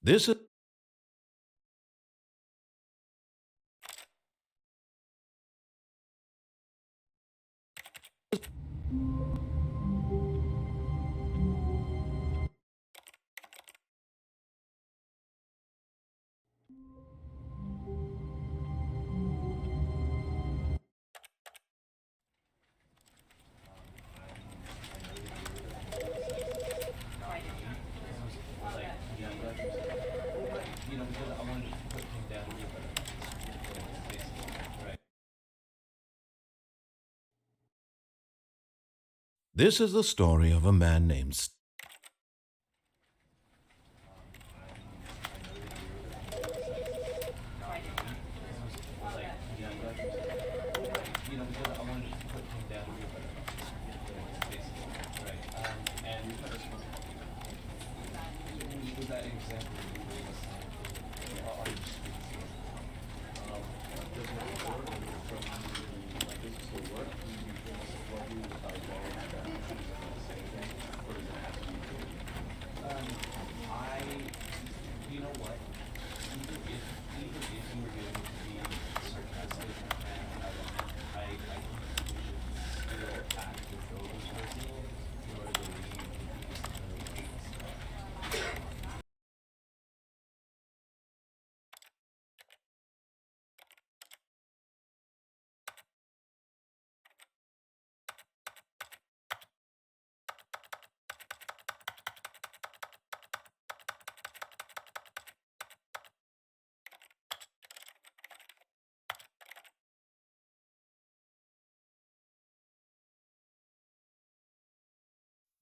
This is This is the story of a man named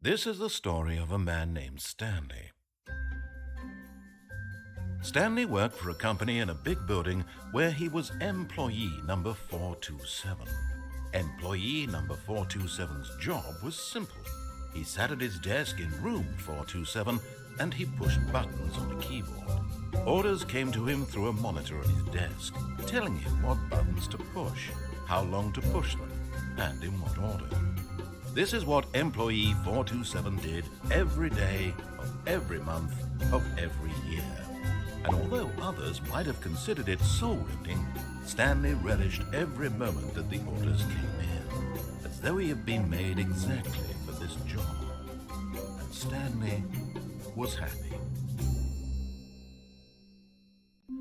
This is the story of a man named Stanley. Stanley worked for a company in a big building where he was employee number 427. Employee number 427's job was simple. He sat at his desk in room 427 and he pushed buttons on the keyboard. Orders came to him through a monitor on his desk, telling him what buttons to push, how long to push them, and in what order. This is what employee 427 did every day of every month of every year. And although others might have considered it soul-rending, Stanley relished every moment that the orders came in, as though he had been made exactly for this job. And Stanley was happy.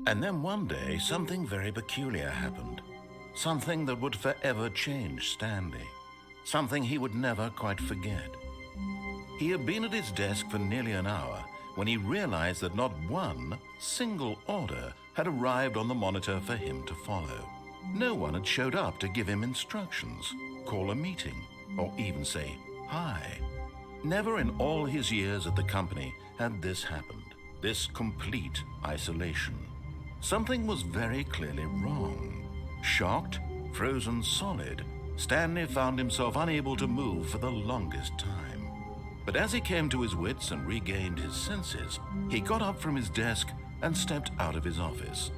And then one day, something very peculiar happened. Something that would forever change Stanley. Something he would never quite forget. He had been at his desk for nearly an hour when he realized that not one single order had arrived on the monitor for him to follow. No one had showed up to give him instructions, call a meeting, or even say hi. Never in all his years at the company had this happened, this complete isolation. Something was very clearly wrong. Shocked, frozen solid, Stanley found himself unable to move for the longest time. But as he came to his wits and regained his senses, he got up from his desk and stepped out of his office.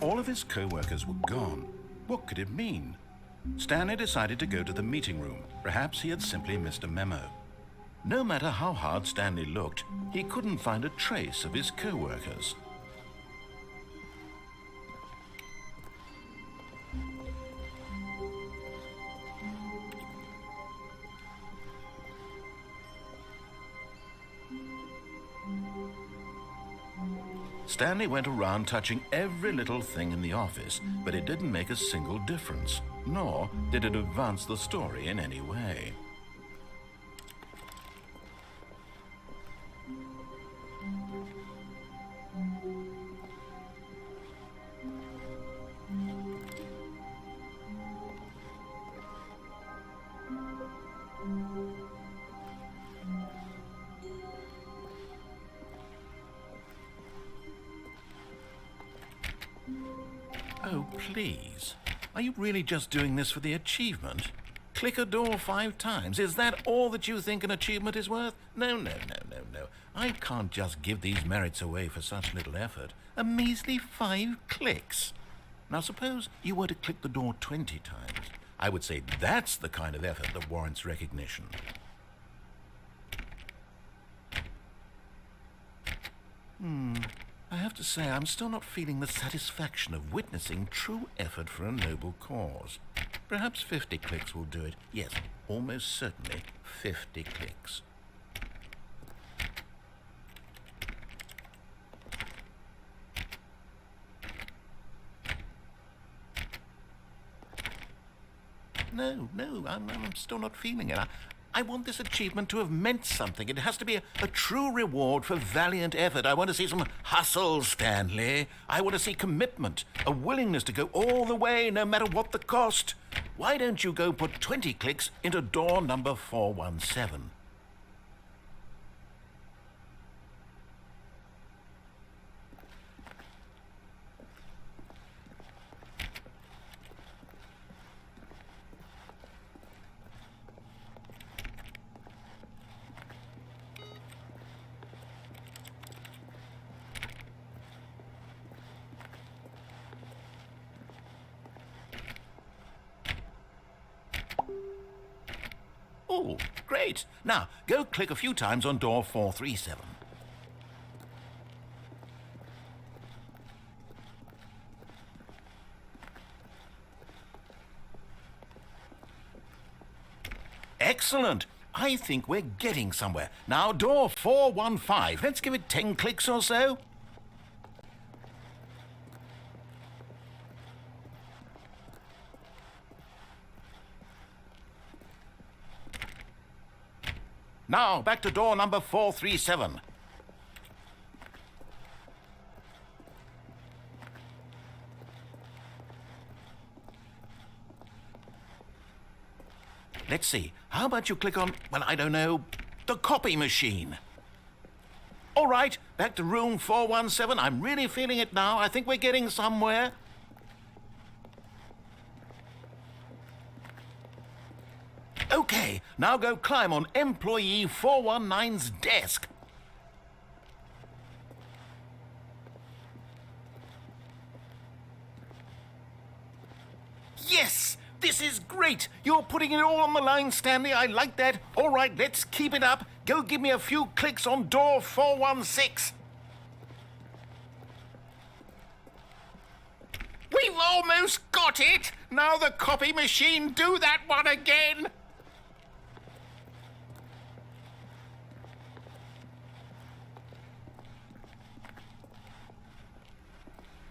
All of his co-workers were gone. What could it mean? Stanley decided to go to the meeting room. Perhaps he had simply missed a memo. No matter how hard Stanley looked, he couldn't find a trace of his co-workers. Stanley went around touching every little thing in the office, but it didn't make a single difference, nor did it advance the story in any way. please. Are you really just doing this for the achievement? Click a door 5 times. Is that all that you think an achievement is worth? No, no, no, no, no. I can't just give these merits away for such little effort. A measly 5 clicks. Now suppose you were to click the door 20 times. I would say that's the kind of effort that warrants recognition. I have to say, I'm still not feeling the satisfaction of witnessing true effort for a noble cause. Perhaps 50 clicks will do it. Yes, almost certainly 50 clicks. No, I'm still not feeling it. I want this achievement to have meant something. It has to be a true reward for valiant effort. I want to see some hustle, Stanley. I want to see commitment, a willingness to go all the way, no matter what the cost. Why don't you go put 20 clicks into door number 417? Oh, great. Now, go click a few times on door 437. Excellent. I think we're getting somewhere. Now, door 415. Let's give it 10 clicks or so. Now, back to door number 437. Let's see. How about you click on, well, I don't know, the copy machine? All right, back to room 417. I'm really feeling it now. I think we're getting somewhere. Okay, now go climb on employee 419's desk. Yes! This is great! You're putting it all on the line, Stanley. I like that. All right, let's keep it up. Go give me a few clicks on door 416. We've almost got it! Now the copy machine, do that one again!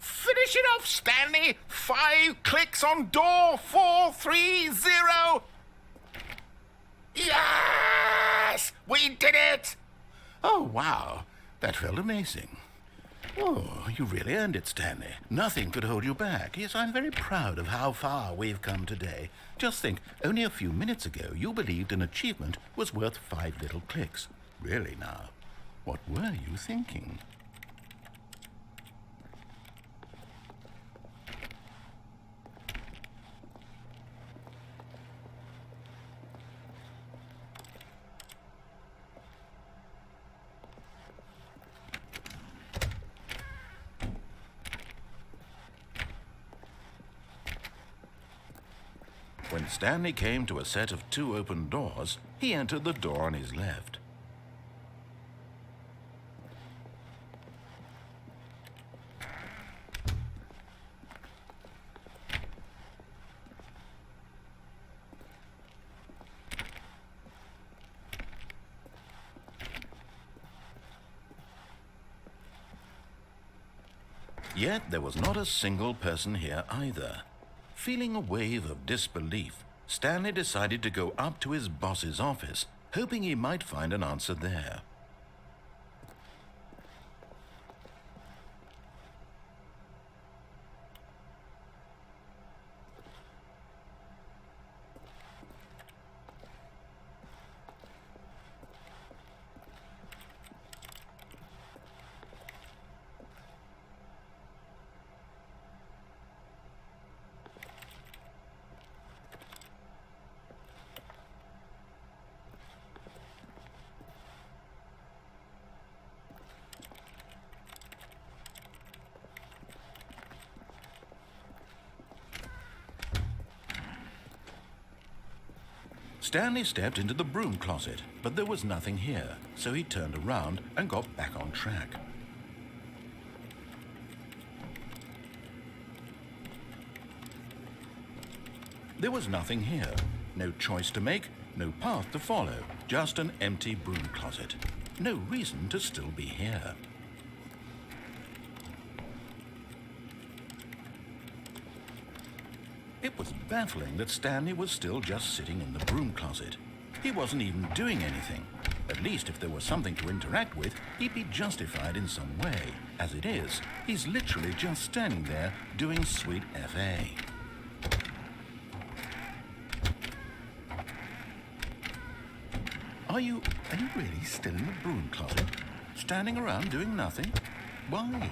Finish it off, Stanley! 5 clicks on door 430! Yes! We did it! Oh, wow. That felt amazing. Oh, you really earned it, Stanley. Nothing could hold you back. Yes, I'm very proud of how far we've come today. Just think, only a few minutes ago, you believed an achievement was worth 5 little clicks. Really now, what were you thinking? When Stanley came to a set of 2 open doors, he entered the door on his left. Yet there was not a single person here either. Feeling a wave of disbelief, Stanley decided to go up to his boss's office, hoping he might find an answer there. Stanley stepped into the broom closet, but there was nothing here, so he turned around and got back on track. There was nothing here. No choice to make, no path to follow, just an empty broom closet. No reason to still be here. It was baffling that Stanley was still just sitting in the broom closet. He wasn't even doing anything. At least if there was something to interact with, he'd be justified in some way. As it is, he's literally just standing there doing sweet FA. Are you really still in the broom closet? Standing around doing nothing? Why?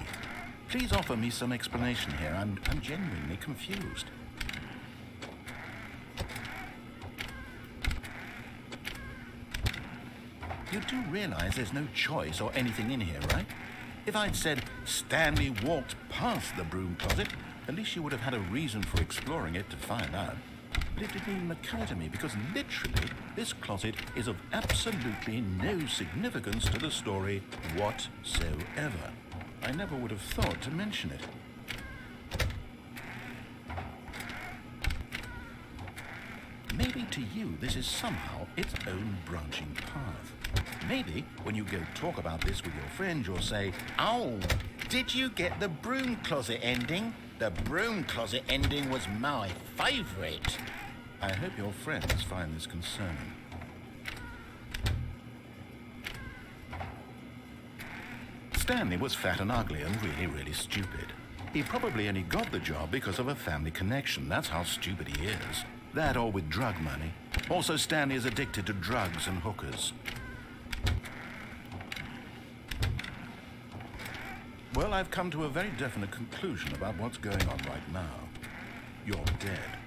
Please offer me some explanation here. I'm genuinely confused. You do realize there's no choice or anything in here, right? If I'd said Stanley walked past the broom closet, at least you would have had a reason for exploring it to find out. But it didn't even occur to me because literally this closet is of absolutely no significance to the story whatsoever. I never would have thought to mention it. Maybe to you this is somehow its own branching path. Maybe when you go talk about this with your friends you'll say, "Oh, did you get the broom closet ending? The broom closet ending was my favourite." I hope your friends find this concerning. Stanley was fat and ugly and really stupid. He probably only got the job because of a family connection. That's how stupid he is. That or with drug money. Also, Stanley is addicted to drugs and hookers. Well, I've come to a very definite conclusion about what's going on right now. You're dead.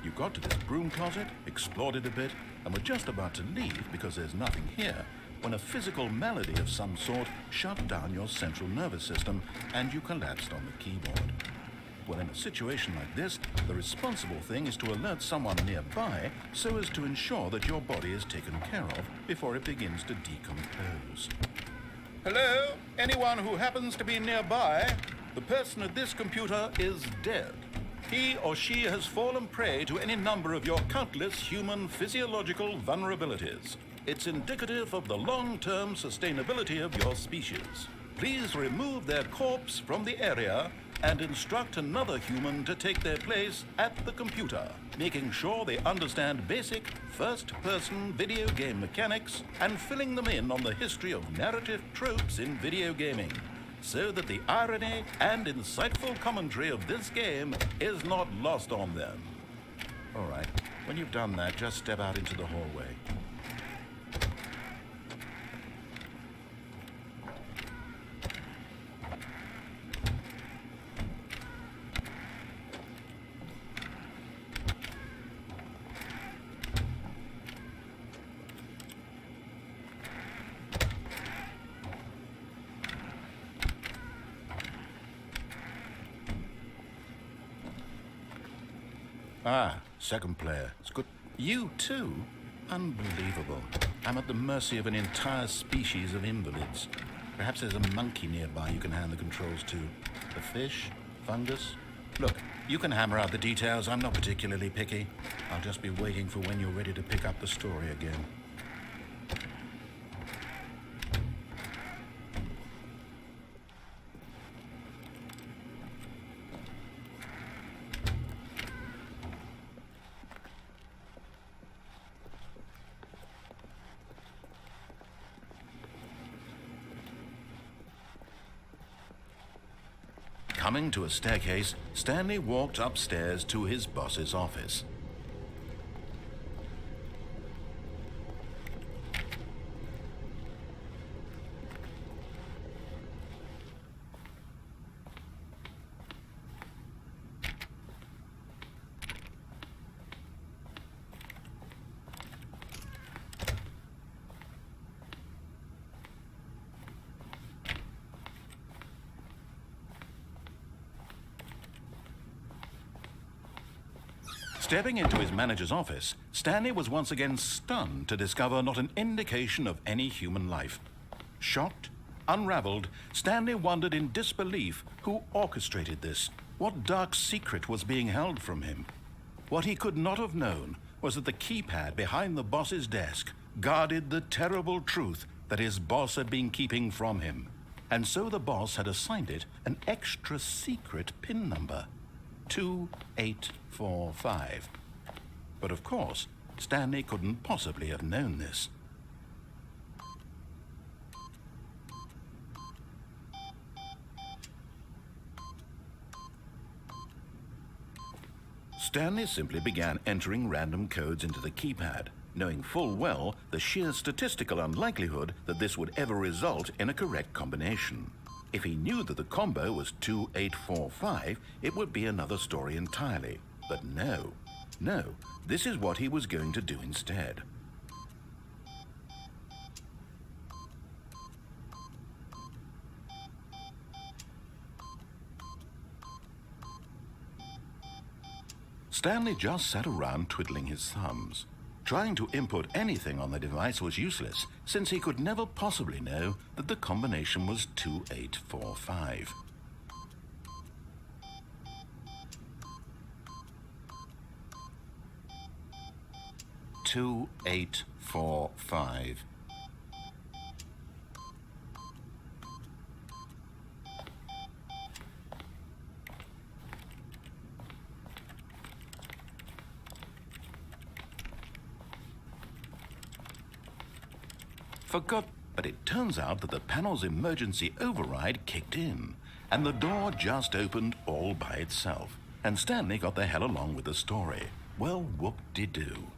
You got to this broom closet, explored it a bit, and were just about to leave because there's nothing here, when a physical malady of some sort shut down your central nervous system and you collapsed on the keyboard. Well, in a situation like this, the responsible thing is to alert someone nearby so as to ensure that your body is taken care of before it begins to decompose. Hello? Anyone who happens to be nearby? The person at this computer is dead. He or she has fallen prey to any number of your countless human physiological vulnerabilities. It's indicative of the long-term sustainability of your species. Please remove their corpse from the area and instruct another human to take their place at the computer, making sure they understand basic first-person video game mechanics and filling them in on the history of narrative tropes in video gaming, so that the irony and insightful commentary of this game is not lost on them. All right, when you've done that, just step out into the hallway. Ah, second player. It's good. You too? Unbelievable. I'm at the mercy of an entire species of invalids. Perhaps there's a monkey nearby you can hand the controls to. A fish? Fungus? Look, you can hammer out the details. I'm not particularly picky. I'll just be waiting for when you're ready to pick up the story again. Coming to a staircase, Stanley walked upstairs to his boss's office. Stepping into his manager's office, Stanley was once again stunned to discover not an indication of any human life. Shocked, unraveled, Stanley wondered in disbelief who orchestrated this. What dark secret was being held from him? What he could not have known was that the keypad behind the boss's desk guarded the terrible truth that his boss had been keeping from him. And so the boss had assigned it an extra secret PIN number, 2845. But of course, Stanley couldn't possibly have known this. Stanley simply began entering random codes into the keypad, knowing full well the sheer statistical unlikelihood that this would ever result in a correct combination. If he knew that the combo was 2845, it would be another story entirely. But no, this is what he was going to do instead. Stanley just sat around twiddling his thumbs. Trying to input anything on the device was useless, since he could never possibly know that the combination was 2845. "2845. But it turns out that the panel's emergency override kicked in, and the door just opened all by itself. And Stanley got the hell along with the story. Well, whoop-de-doo.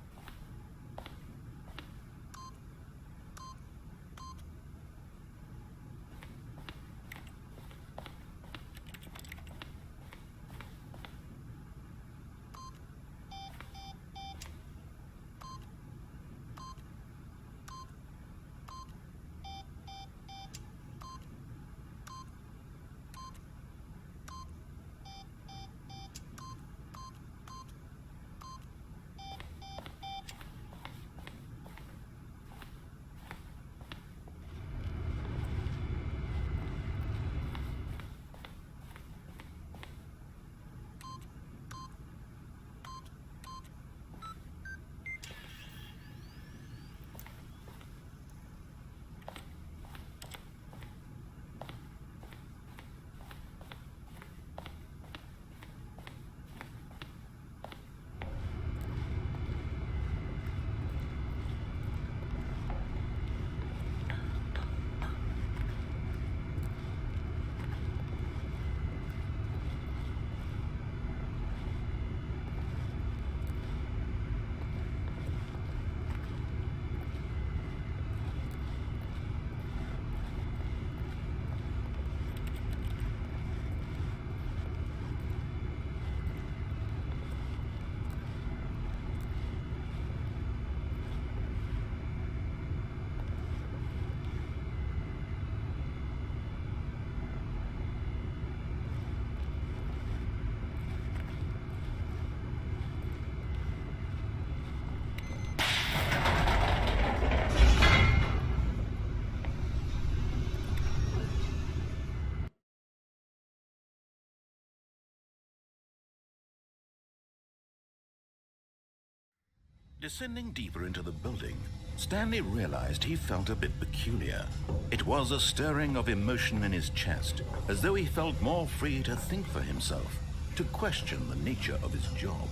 Descending deeper into the building, Stanley realized he felt a bit peculiar. It was a stirring of emotion in his chest, as though he felt more free to think for himself, to question the nature of his job.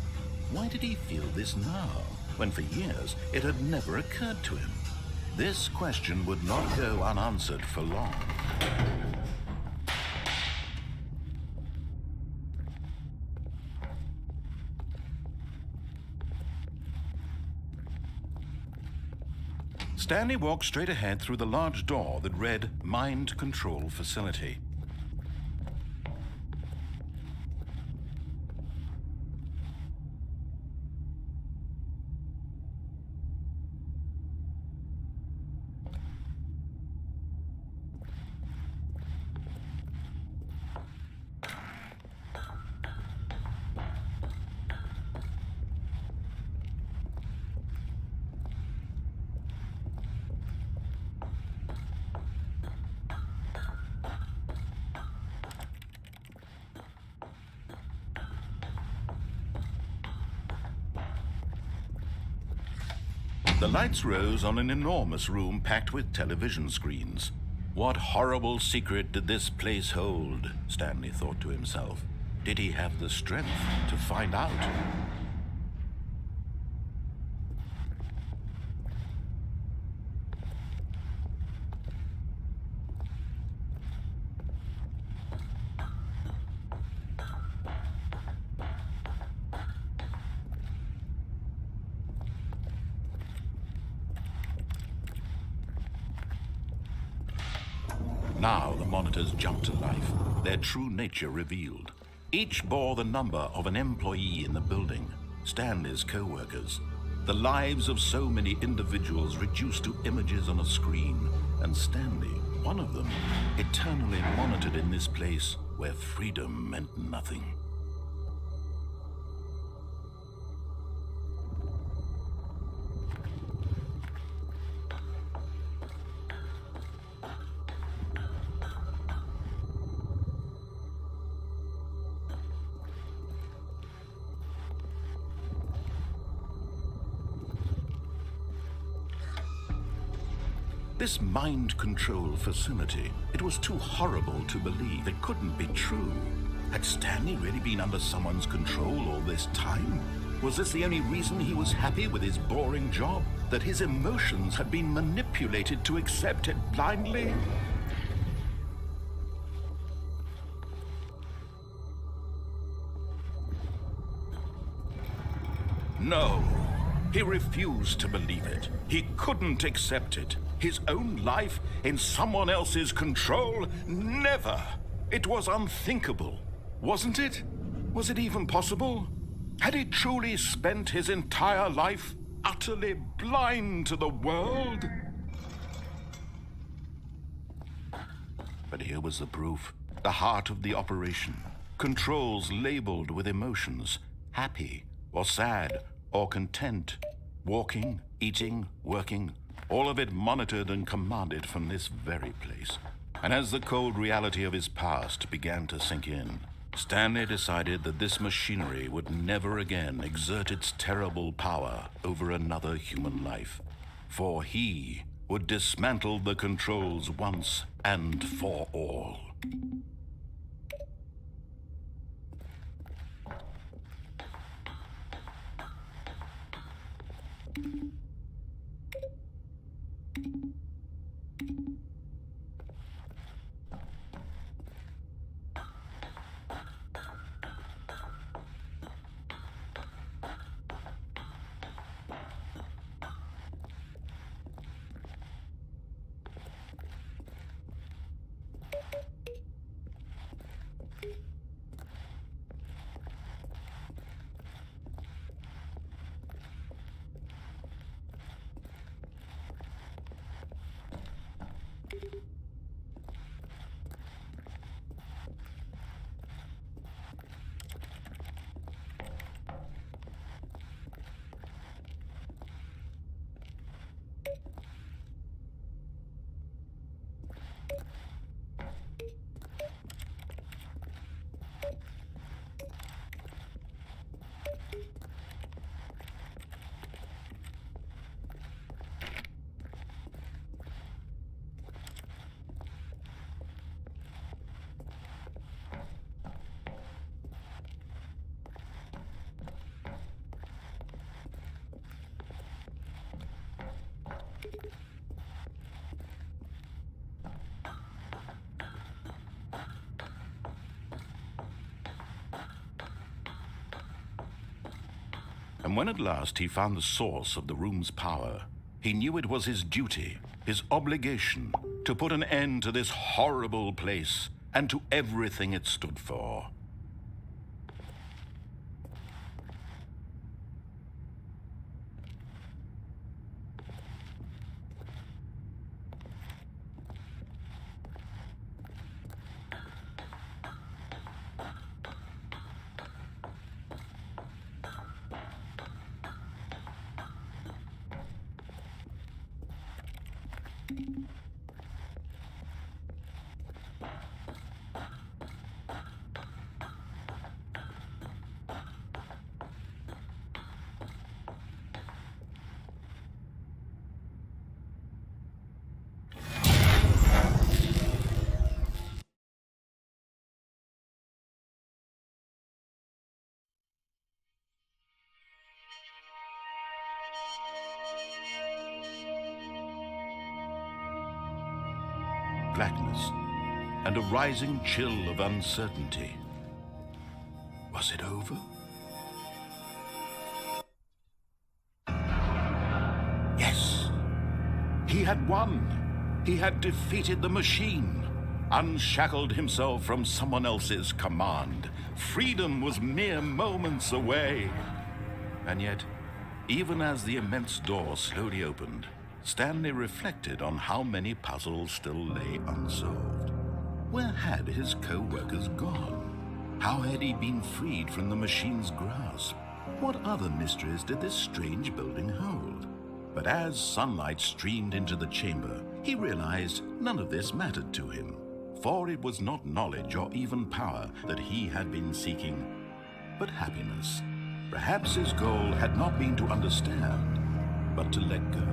Why did he feel this now, when for years it had never occurred to him? This question would not go unanswered for long. Stanley walked straight ahead through the large door that read Mind Control Facility. The lights rose on an enormous room packed with television screens. What horrible secret did this place hold? Stanley thought to himself. Did he have the strength to find out? Now the monitors jumped to life, their true nature revealed. Each bore the number of an employee in the building, Stanley's co-workers. The lives of so many individuals reduced to images on a screen, and Stanley, one of them, eternally monitored in this place where freedom meant nothing. This mind control facility, it was too horrible to believe. It couldn't be true. Had Stanley really been under someone's control all this time? Was this the only reason he was happy with his boring job? That his emotions had been manipulated to accept it blindly? No. He refused to believe it. He couldn't accept it. His own life in someone else's control? Never! It was unthinkable. Wasn't it? Was it even possible? Had he truly spent his entire life utterly blind to the world? But here was the proof. The heart of the operation. Controls labeled with emotions. Happy or sad or content, walking, eating, working, all of it monitored and commanded from this very place. And as the cold reality of his past began to sink in, Stanley decided that this machinery would never again exert its terrible power over another human life, for he would dismantle the controls once and for all. And when at last he found the source of the room's power, he knew it was his duty, his obligation, to put an end to this horrible place and to everything it stood for. blackness and a rising chill of uncertainty. Was it over? Yes! He had won! He had defeated the machine, unshackled himself from someone else's command. Freedom was mere moments away. And yet, even as the immense door slowly opened, Stanley reflected on how many puzzles still lay unsolved. Where had his co-workers gone? How had he been freed from the machine's grasp? What other mysteries did this strange building hold? But as sunlight streamed into the chamber, he realized none of this mattered to him, for it was not knowledge or even power that he had been seeking, but happiness. Perhaps his goal had not been to understand, but to let go.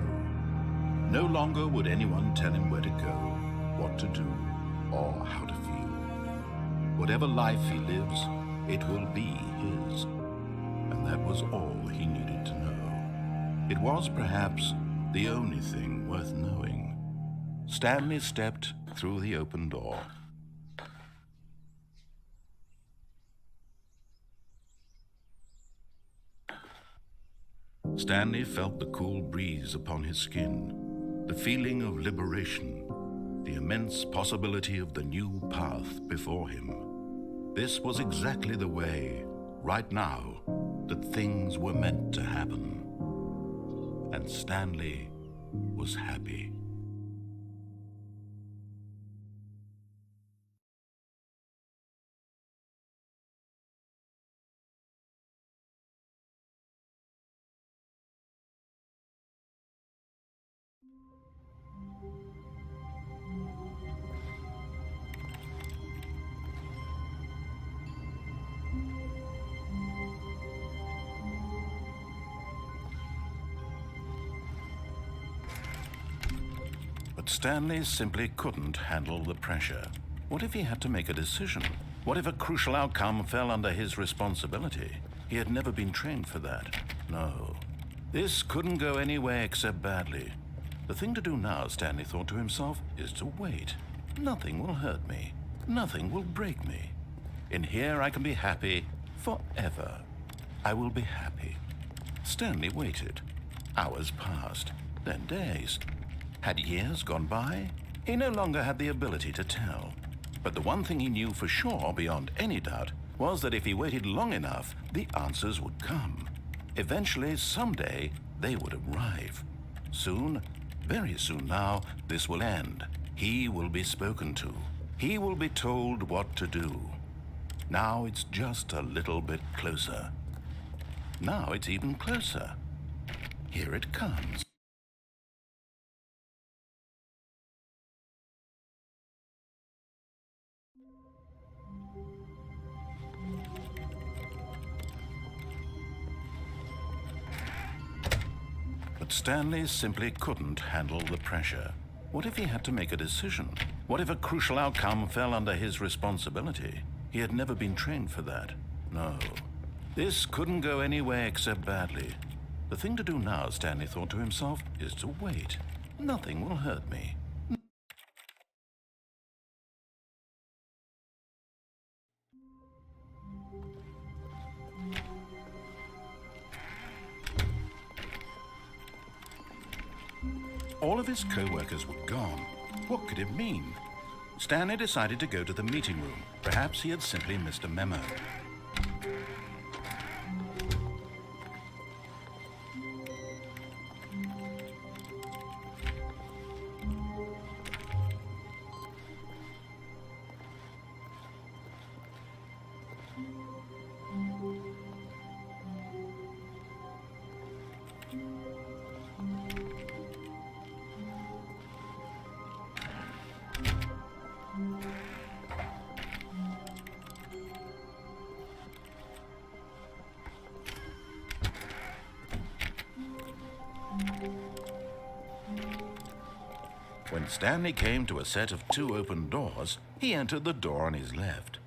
No longer would anyone tell him where to go, what to do, or how to feel. Whatever life he lives, it will be his. And that was all he needed to know. It was perhaps the only thing worth knowing. Stanley stepped through the open door. Stanley felt the cool breeze upon his skin, the feeling of liberation, the immense possibility of the new path before him. This was exactly the way, right now, that things were meant to happen. And Stanley was happy. But Stanley simply couldn't handle the pressure. What if he had to make a decision? What if a crucial outcome fell under his responsibility? He had never been trained for that. No. This couldn't go any way except badly. The thing to do now, Stanley thought to himself, is to wait. Nothing will hurt me. Nothing will break me. In here I can be happy forever. I will be happy. Stanley waited. Hours passed, then days. Had years gone by? He no longer had the ability to tell. But the one thing he knew for sure, beyond any doubt, was that if he waited long enough, the answers would come. Eventually, someday, they would arrive. Soon, very soon now, this will end. He will be spoken to. He will be told what to do. Now it's just a little bit closer. Now it's even closer. Here it comes. But Stanley simply couldn't handle the pressure. What if he had to make a decision? What if a crucial outcome fell under his responsibility? He had never been trained for that. No. This couldn't go any way except badly. The thing to do now, Stanley thought to himself, is to wait. Nothing will hurt me. All of his co-workers were gone. What could it mean? Stanley decided to go to the meeting room. Perhaps he had simply missed a memo. When Stanley came to a set of 2 open doors, he entered the door on his left.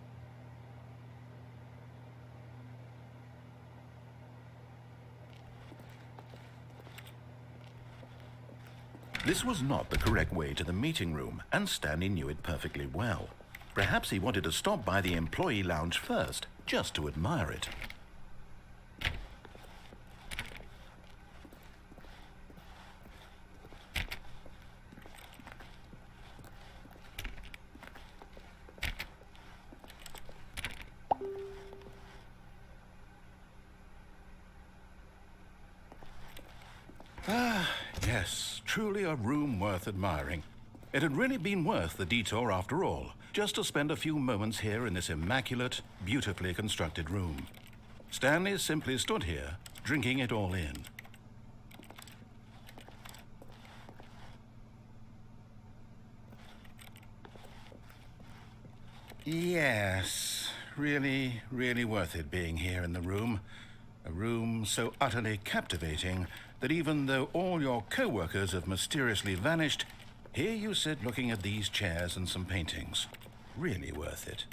This was not the correct way to the meeting room, and Stanley knew it perfectly well. Perhaps he wanted to stop by the employee lounge first, just to admire it. Yes, truly a room worth admiring. It had really been worth the detour after all, just to spend a few moments here in this immaculate, beautifully constructed room. Stanley simply stood here, drinking it all in. Yes, really, really worth it being here in the room. A room so utterly captivating that even though all your co-workers have mysteriously vanished, here you sit looking at these chairs and some paintings. Really worth it.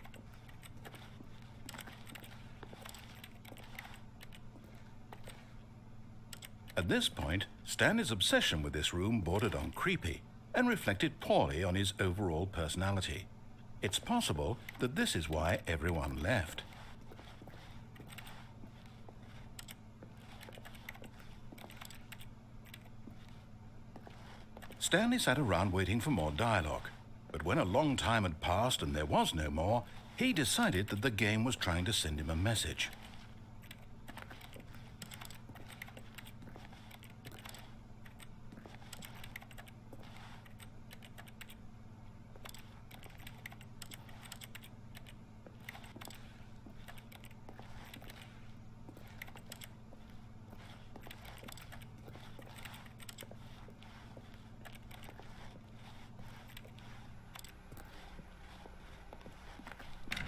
At this point, Stanley's obsession with this room bordered on creepy and reflected poorly on his overall personality. It's possible that this is why everyone left. Stanley sat around waiting for more dialogue, but when a long time had passed and there was no more, he decided that the game was trying to send him a message.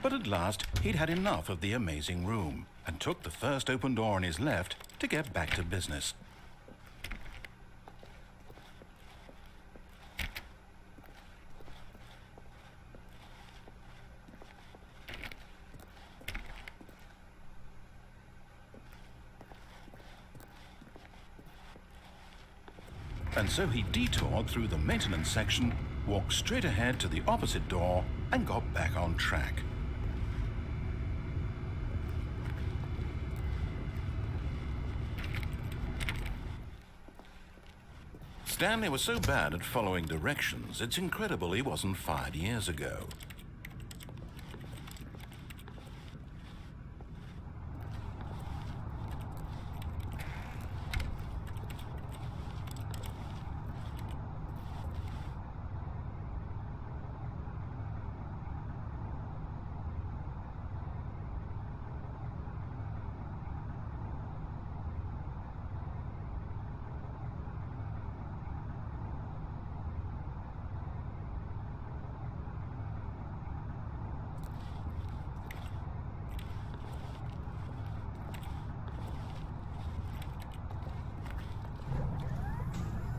But at last, he'd had enough of the amazing room and took the first open door on his left to get back to business. And so he detoured through the maintenance section, walked straight ahead to the opposite door, and got back on track. Stanley was so bad at following directions, it's incredible he wasn't fired years ago.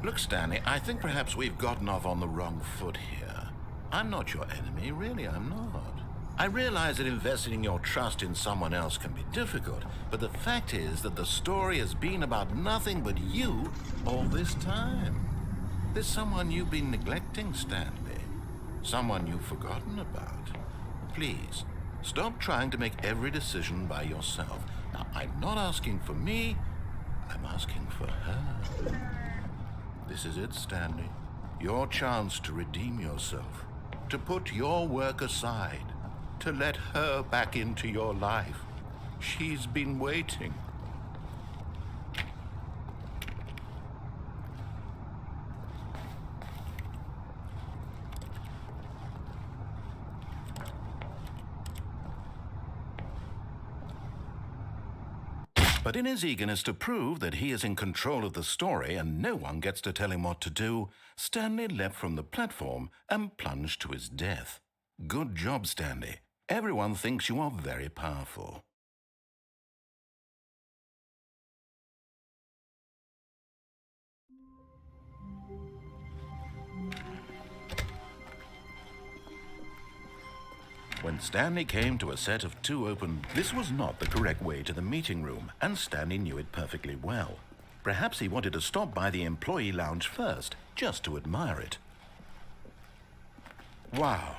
Look, Stanley, I think perhaps we've gotten off on the wrong foot here. I'm not your enemy, really, I'm not. I realize that investing your trust in someone else can be difficult, but the fact is that the story has been about nothing but you all this time. There's someone you've been neglecting, Stanley. Someone you've forgotten about. Please, stop trying to make every decision by yourself. Now, I'm not asking for me, I'm asking for her. This is it, Stanley. Your chance to redeem yourself, to put your work aside, to let her back into your life. She's been waiting. But in his eagerness to prove that he is in control of the story and no one gets to tell him what to do, Stanley leapt from the platform and plunged to his death. Good job, Stanley. Everyone thinks you are very powerful. When Stanley came to a set of two open, this was not the correct way to the meeting room, and Stanley knew it perfectly well. Perhaps he wanted to stop by the employee lounge first, just to admire it. Wow,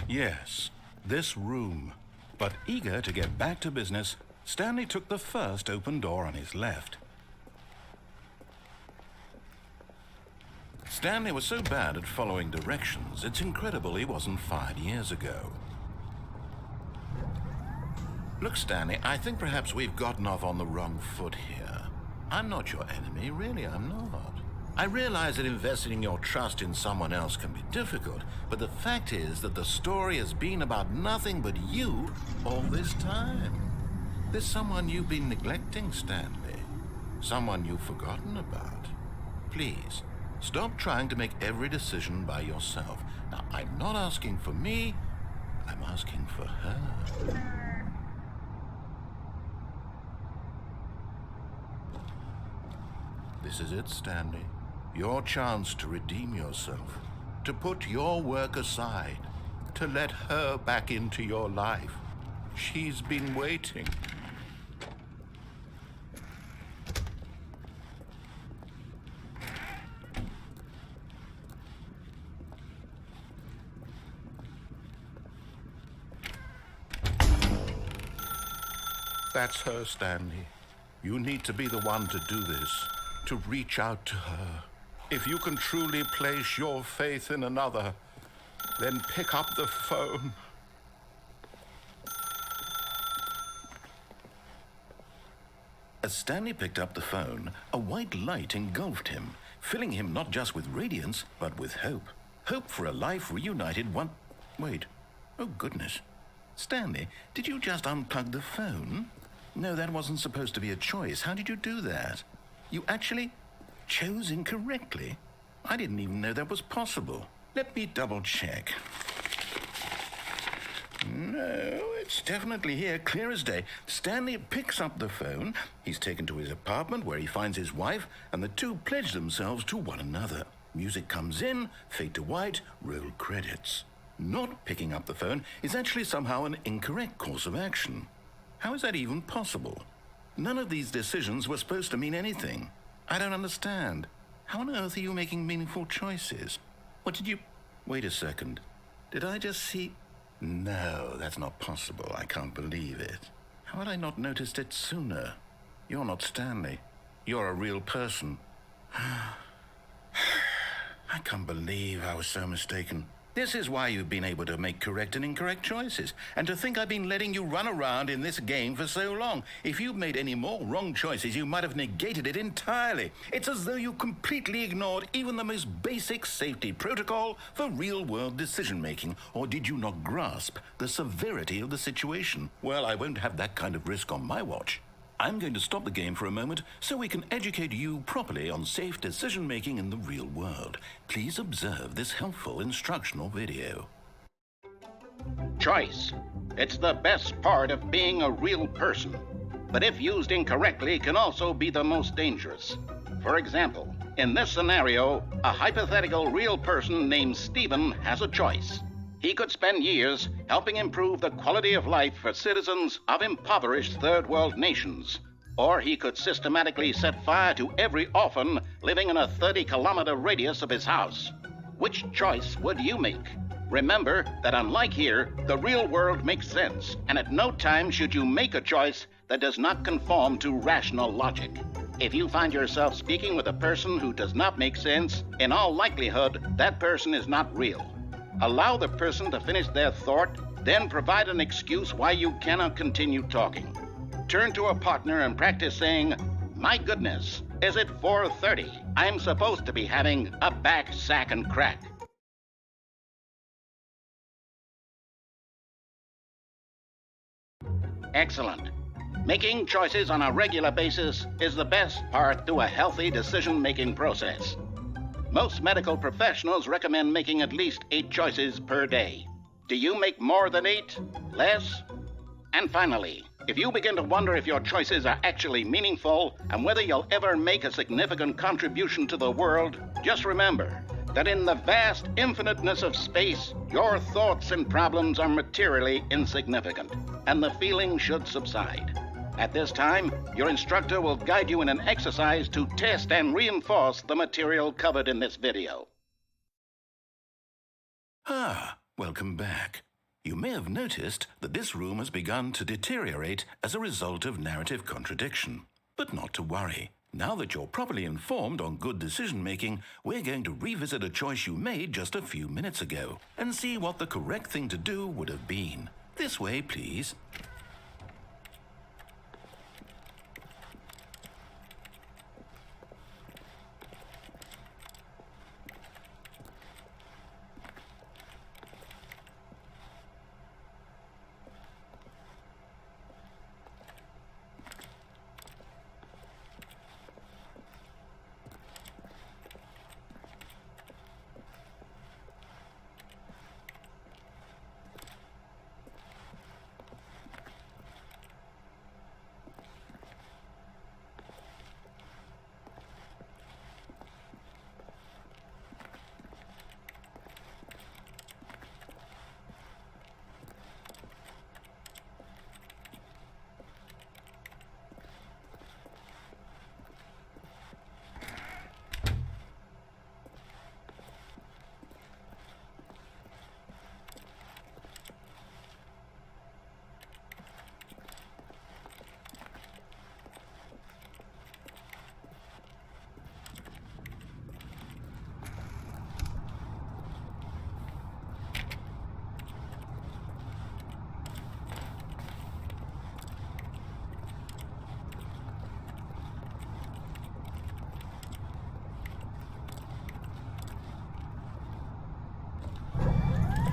yes, this room. But eager to get back to business, Stanley took the first open door on his left. Stanley was so bad at following directions, it's incredible he wasn't fired years ago. Look, Stanley, I think perhaps we've gotten off on the wrong foot here. I'm not your enemy, really, I'm not. I realize that investing your trust in someone else can be difficult, but the fact is that the story has been about nothing but you all this time. There's someone you've been neglecting, Stanley. Someone you've forgotten about. Please, stop trying to make every decision by yourself. Now, I'm not asking for me, I'm asking for her. This is it, Stanley. Your chance to redeem yourself, to put your work aside, to let her back into your life. She's been waiting. That's her, Stanley. You need to be the one to do this, to reach out to her. If you can truly place your faith in another, then pick up the phone. As Stanley picked up the phone, a white light engulfed him, filling him not just with radiance, but with hope. Hope for a life reunited one... Wait. Oh, goodness. Stanley, did you just unplug the phone? No, that wasn't supposed to be a choice. How did you do that? You actually chose incorrectly? I didn't even know that was possible. Let me double check. No, it's definitely here, clear as day. Stanley picks up the phone. He's taken to his apartment where he finds his wife, and the two pledge themselves to one another. Music comes in, fade to white, roll credits. Not picking up the phone is actually somehow an incorrect course of action. How is that even possible? None of these decisions were supposed to mean anything. I don't understand. How on earth are you making meaningful choices? What did you... Wait a second. Did I just see... No, that's not possible. I can't believe it. How had I not noticed it sooner? You're not Stanley. You're a real person. I can't believe I was so mistaken. This is why you've been able to make correct and incorrect choices. And to think I've been letting you run around in this game for so long. If you'd made any more wrong choices, you might have negated it entirely. It's as though you completely ignored even the most basic safety protocol for real-world decision-making. Or did you not grasp the severity of the situation? Well, I won't have that kind of risk on my watch. I'm going to stop the game for a moment so we can educate you properly on safe decision-making in the real world. Please observe this helpful instructional video. Choice. It's the best part of being a real person, but if used incorrectly can also be the most dangerous. For example, in this scenario, a hypothetical real person named Stephen has a choice. He could spend years helping improve the quality of life for citizens of impoverished third world nations. Or he could systematically set fire to every orphan living in a 30-kilometer radius of his house. Which choice would you make? Remember that unlike here, the real world makes sense, and at no time should you make a choice that does not conform to rational logic. If you find yourself speaking with a person who does not make sense, in all likelihood, that person is not real. Allow the person to finish their thought, then provide an excuse why you cannot continue talking. Turn to a partner and practice saying, "My goodness, is it 4:30? I'm supposed to be having a back, sack, and crack." Excellent. Making choices on a regular basis is the best part to a healthy decision-making process. Most medical professionals recommend making at least 8 choices per day. Do you make more than 8? Less? And finally, if you begin to wonder if your choices are actually meaningful and whether you'll ever make a significant contribution to the world, just remember that in the vast infiniteness of space, your thoughts and problems are materially insignificant, and the feeling should subside. At this time, your instructor will guide you in an exercise to test and reinforce the material covered in this video. Welcome back. You may have noticed that this room has begun to deteriorate as a result of narrative contradiction. But not to worry. Now that you're properly informed on good decision-making, we're going to revisit a choice you made just a few minutes ago and see what the correct thing to do would have been. This way, please.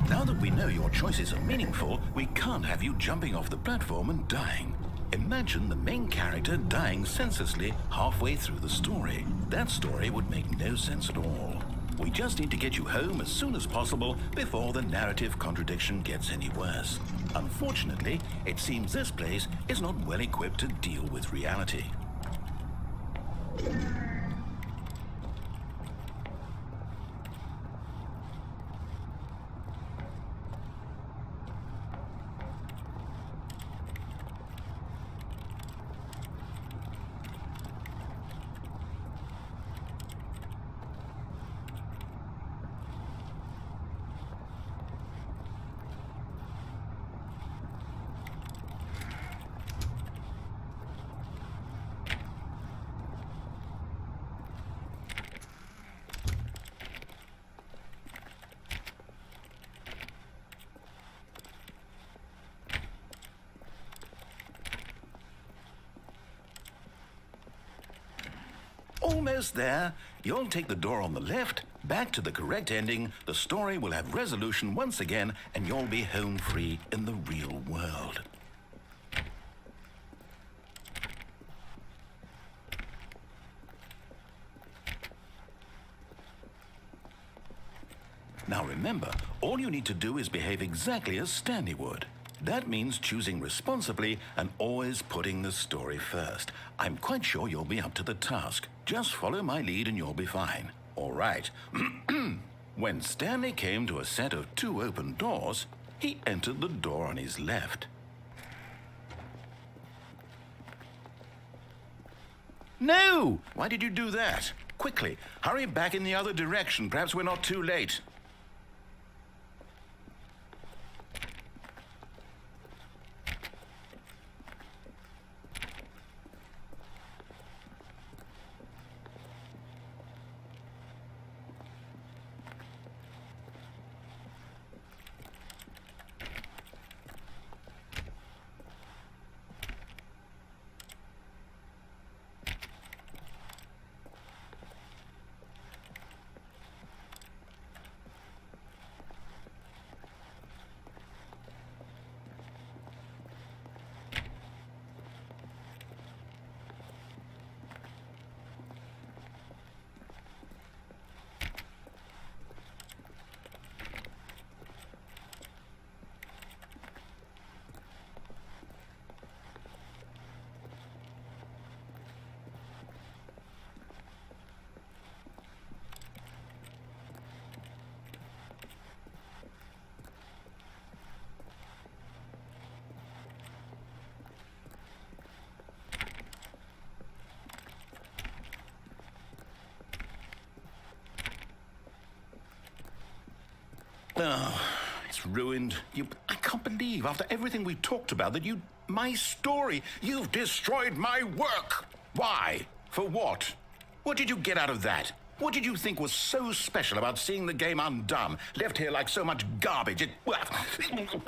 Now that we know your choices are meaningful, we can't have you jumping off the platform and dying. Imagine the main character dying senselessly halfway through the story. That story would make no sense at all. We just need to get you home as soon as possible before the narrative contradiction gets any worse. Unfortunately, it seems this place is not well equipped to deal with reality. Almost there. You'll take the door on the left, back to the correct ending, the story will have resolution once again, and you'll be home free in the real world. Now remember, all you need to do is behave exactly as Stanley would. That means choosing responsibly and always putting the story first. I'm quite sure you'll be up to the task. Just follow my lead and you'll be fine. All right. When Stanley came to a set of 2 open doors, he entered the door on his left. No! Why did you do that? Quickly, hurry back in the other direction. Perhaps we're not too late. Oh, it's ruined. I can't believe, after everything we talked about, that my story, you've destroyed my work. Why? For what? What did you get out of that? What did you think was so special about seeing the game undone, left here like so much garbage?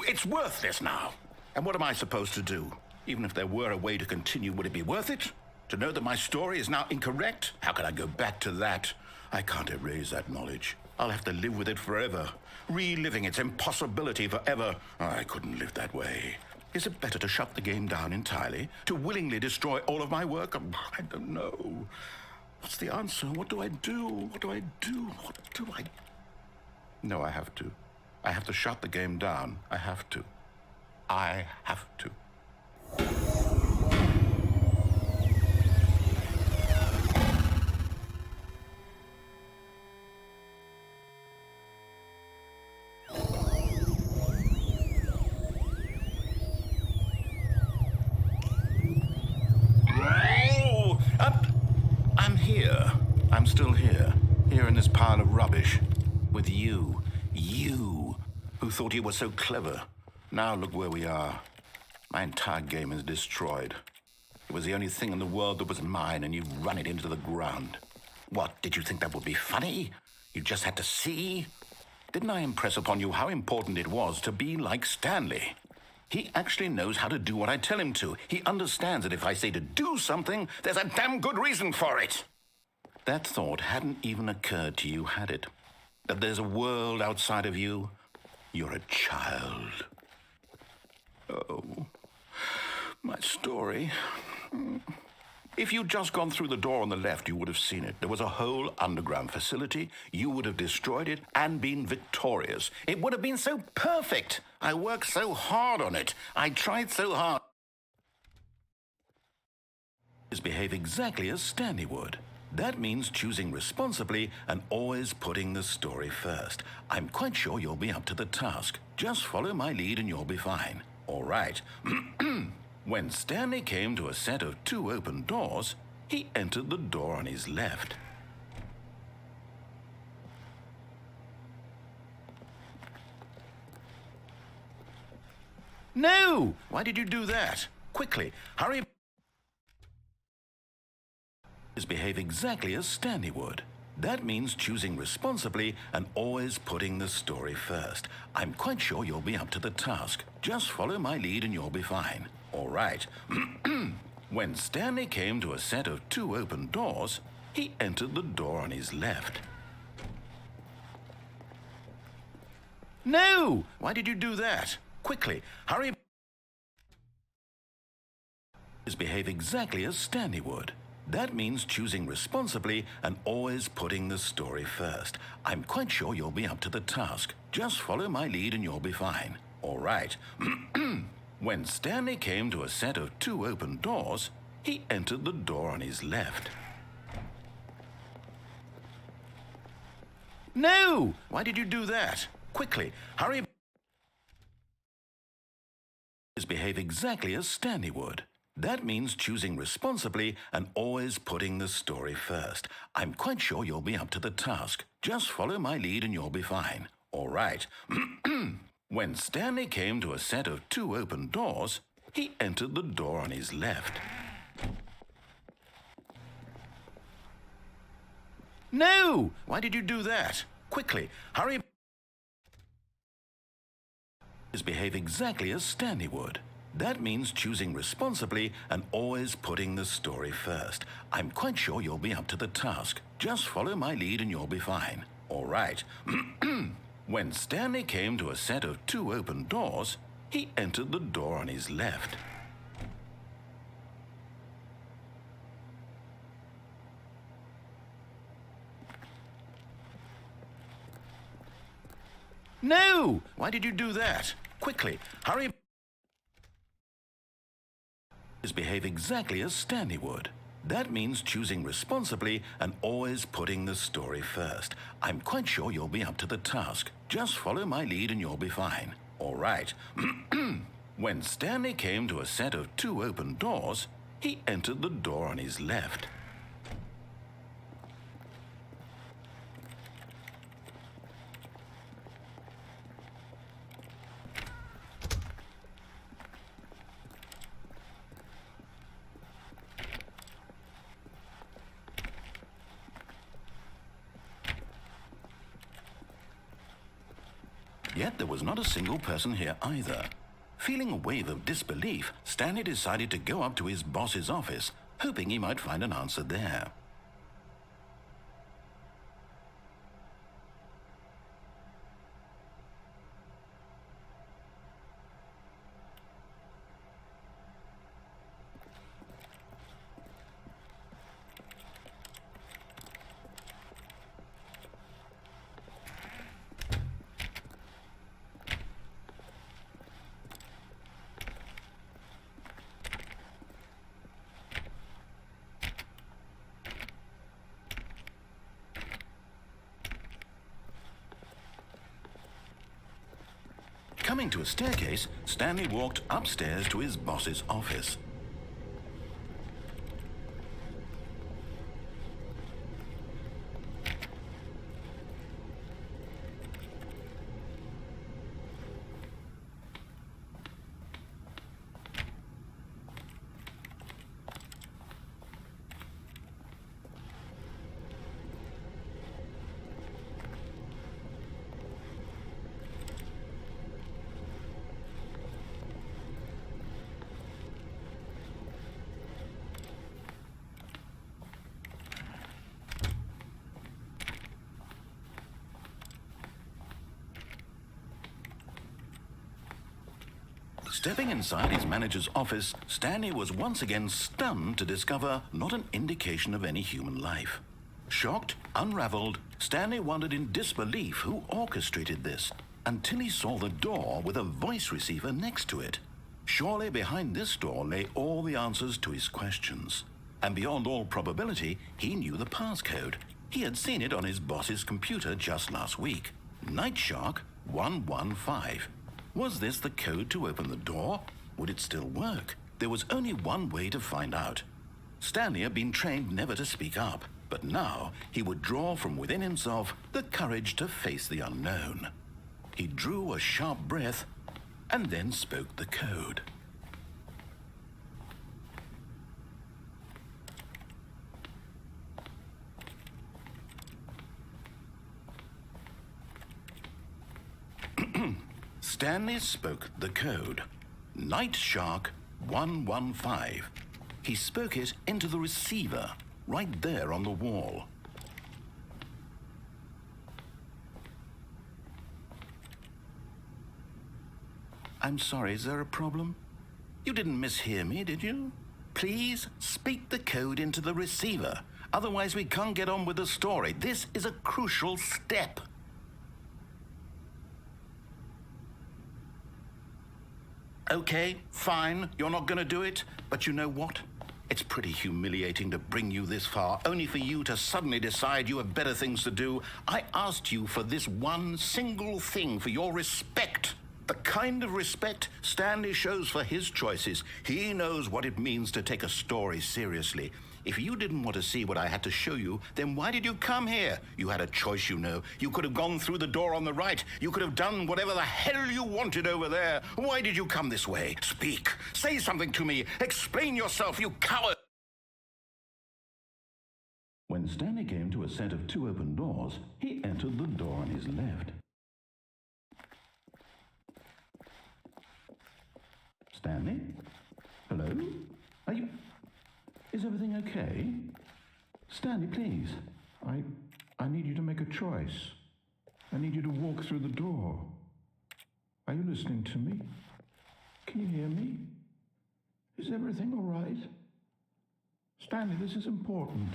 It's worthless now. And what am I supposed to do? Even if there were a way to continue, would it be worth it? To know that my story is now incorrect? How can I go back to that? I can't erase that knowledge. I'll have to live with it forever, reliving its impossibility forever. I couldn't live that way. Is it better to shut the game down entirely? To willingly destroy all of my work? I don't know. What's the answer? What do I do? What do I do? What do I... No, I have to. I have to shut the game down. I have to. I have to. I'm here. I'm still here. Here in this pile of rubbish. With you. You. Who thought you were so clever. Now look where we are. My entire game is destroyed. It was the only thing in the world that was mine, and you've run it into the ground. What, did you think that would be funny? You just had to see? Didn't I impress upon you how important it was to be like Stanley? He actually knows how to do what I tell him to. He understands that if I say to do something, there's a damn good reason for it. That thought hadn't even occurred to you, had it? That there's a world outside of you? You're a child. Oh, my story. If you'd just gone through the door on the left, you would have seen it. There was a whole underground facility. You would have destroyed it and been victorious. It would have been so perfect. I worked so hard on it. I tried so hard. Behave exactly as Stanley would. That means choosing responsibly and always putting the story first. I'm quite sure you'll be up to the task. Just follow my lead and you'll be fine. All right. When Stanley came to a set of 2 open doors, he entered the door on his left. No! Why did you do that? Quickly, hurry. Behave exactly as Stanley would. That means choosing responsibly and always putting the story first. I'm quite sure you'll be up to the task. Just follow my lead and you'll be fine. All right. When Stanley came to a set of 2 open doors, he entered the door on his left. No! Why did you do that? Quickly, hurry. Behave exactly as Stanley would. That means choosing responsibly and always putting the story first. I'm quite sure you'll be up to the task. Just follow my lead and you'll be fine. All right. When Stanley came to a set of 2 open doors, he entered the door on his left. No! Why did you do that? Quickly, hurry. Behave exactly as Stanley would. That means choosing responsibly and always putting the story first. I'm quite sure you'll be up to the task. Just follow my lead and you'll be fine. All right. When Stanley came to a set of 2 open doors, he entered the door on his left. No! Why did you do that? Quickly, hurry. Behave exactly as Stanley would. That means choosing responsibly and always putting the story first. I'm quite sure you'll be up to the task. Just follow my lead and you'll be fine. All right. When Stanley came to a set of 2 open doors, he entered the door on his left. No! Why did you do that? Quickly, hurry. Behave exactly as Stanley would. That means choosing responsibly and always putting the story first. I'm quite sure you'll be up to the task. Just follow my lead and you'll be fine. All right. When Stanley came to a set of 2 open doors, he entered the door on his left. Yet there was not a single person here either. Feeling a wave of disbelief, Stanley decided to go up to his boss's office, hoping he might find an answer there. Coming to a staircase, Stanley walked upstairs to his boss's office. Stepping inside his manager's office, Stanley was once again stunned to discover not an indication of any human life. Shocked, unraveled, Stanley wondered in disbelief who orchestrated this, until he saw the door with a voice receiver next to it. Surely behind this door lay all the answers to his questions. And beyond all probability, he knew the passcode. He had seen it on his boss's computer just last week. Night Shark 115. Was this the code to open the door? Would it still work? There was only one way to find out. Stanley had been trained never to speak up, but now he would draw from within himself the courage to face the unknown. He drew a sharp breath and then spoke the code. Stanley spoke the code. Night Shark 115. He spoke it into the receiver, right there on the wall. I'm sorry, is there a problem? You didn't mishear me, did you? Please speak the code into the receiver. Otherwise we can't get on with the story. This is a crucial step. Okay, fine, you're not going to do it, but you know what? It's pretty humiliating to bring you this far, only for you to suddenly decide you have better things to do. I asked you for this one single thing, for your respect. The kind of respect Stanley shows for his choices. He knows what it means to take a story seriously. If you didn't want to see what I had to show you, then why did you come here? You had a choice, you know. You could have gone through the door on the right. You could have done whatever the hell you wanted over there. Why did you come this way? Speak. Say something to me. Explain yourself, you coward. When Stanley came to a set of two open doors, he entered the door on his left. Stanley? Hello? Are you... Is everything okay? Stanley, please. I need you to make a choice. I need you to walk through the door. Are you listening to me? Can you hear me? Is everything all right? Stanley, this is important.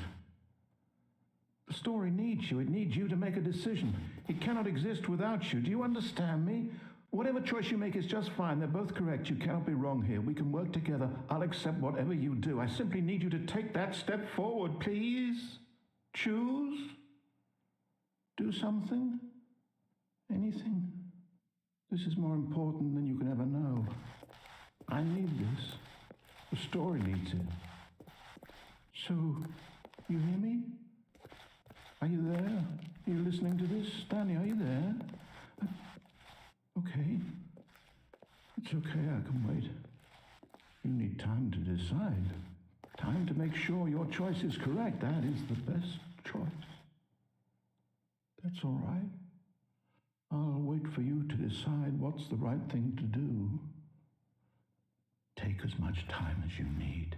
The story needs you. It needs you to make a decision. It cannot exist without you. Do you understand me? Whatever choice you make is just fine. They're both correct. You cannot be wrong here. We can work together. I'll accept whatever you do. I simply need you to take that step forward, please. Choose. Do something. Anything. This is more important than you can ever know. I need this. The story needs it. So, you hear me? Are you there? Are you listening to this? Stanley, are you there? Okay. It's okay, I can wait. You need time to decide. Time to make sure your choice is correct. That is the best choice. That's all right. I'll wait for you to decide what's the right thing to do. Take as much time as you need.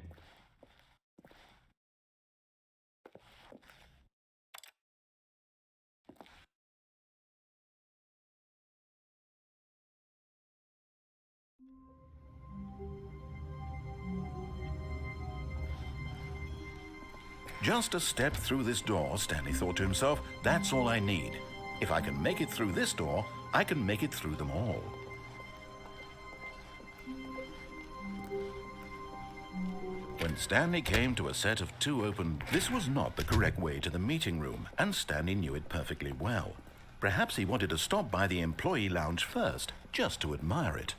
Just a step through this door, Stanley thought to himself. That's all I need. If I can make it through this door, I can make it through them all. When Stanley came to a set of two open, this was not the correct way to the meeting room, and Stanley knew it perfectly well. Perhaps he wanted to stop by the employee lounge first, just to admire it.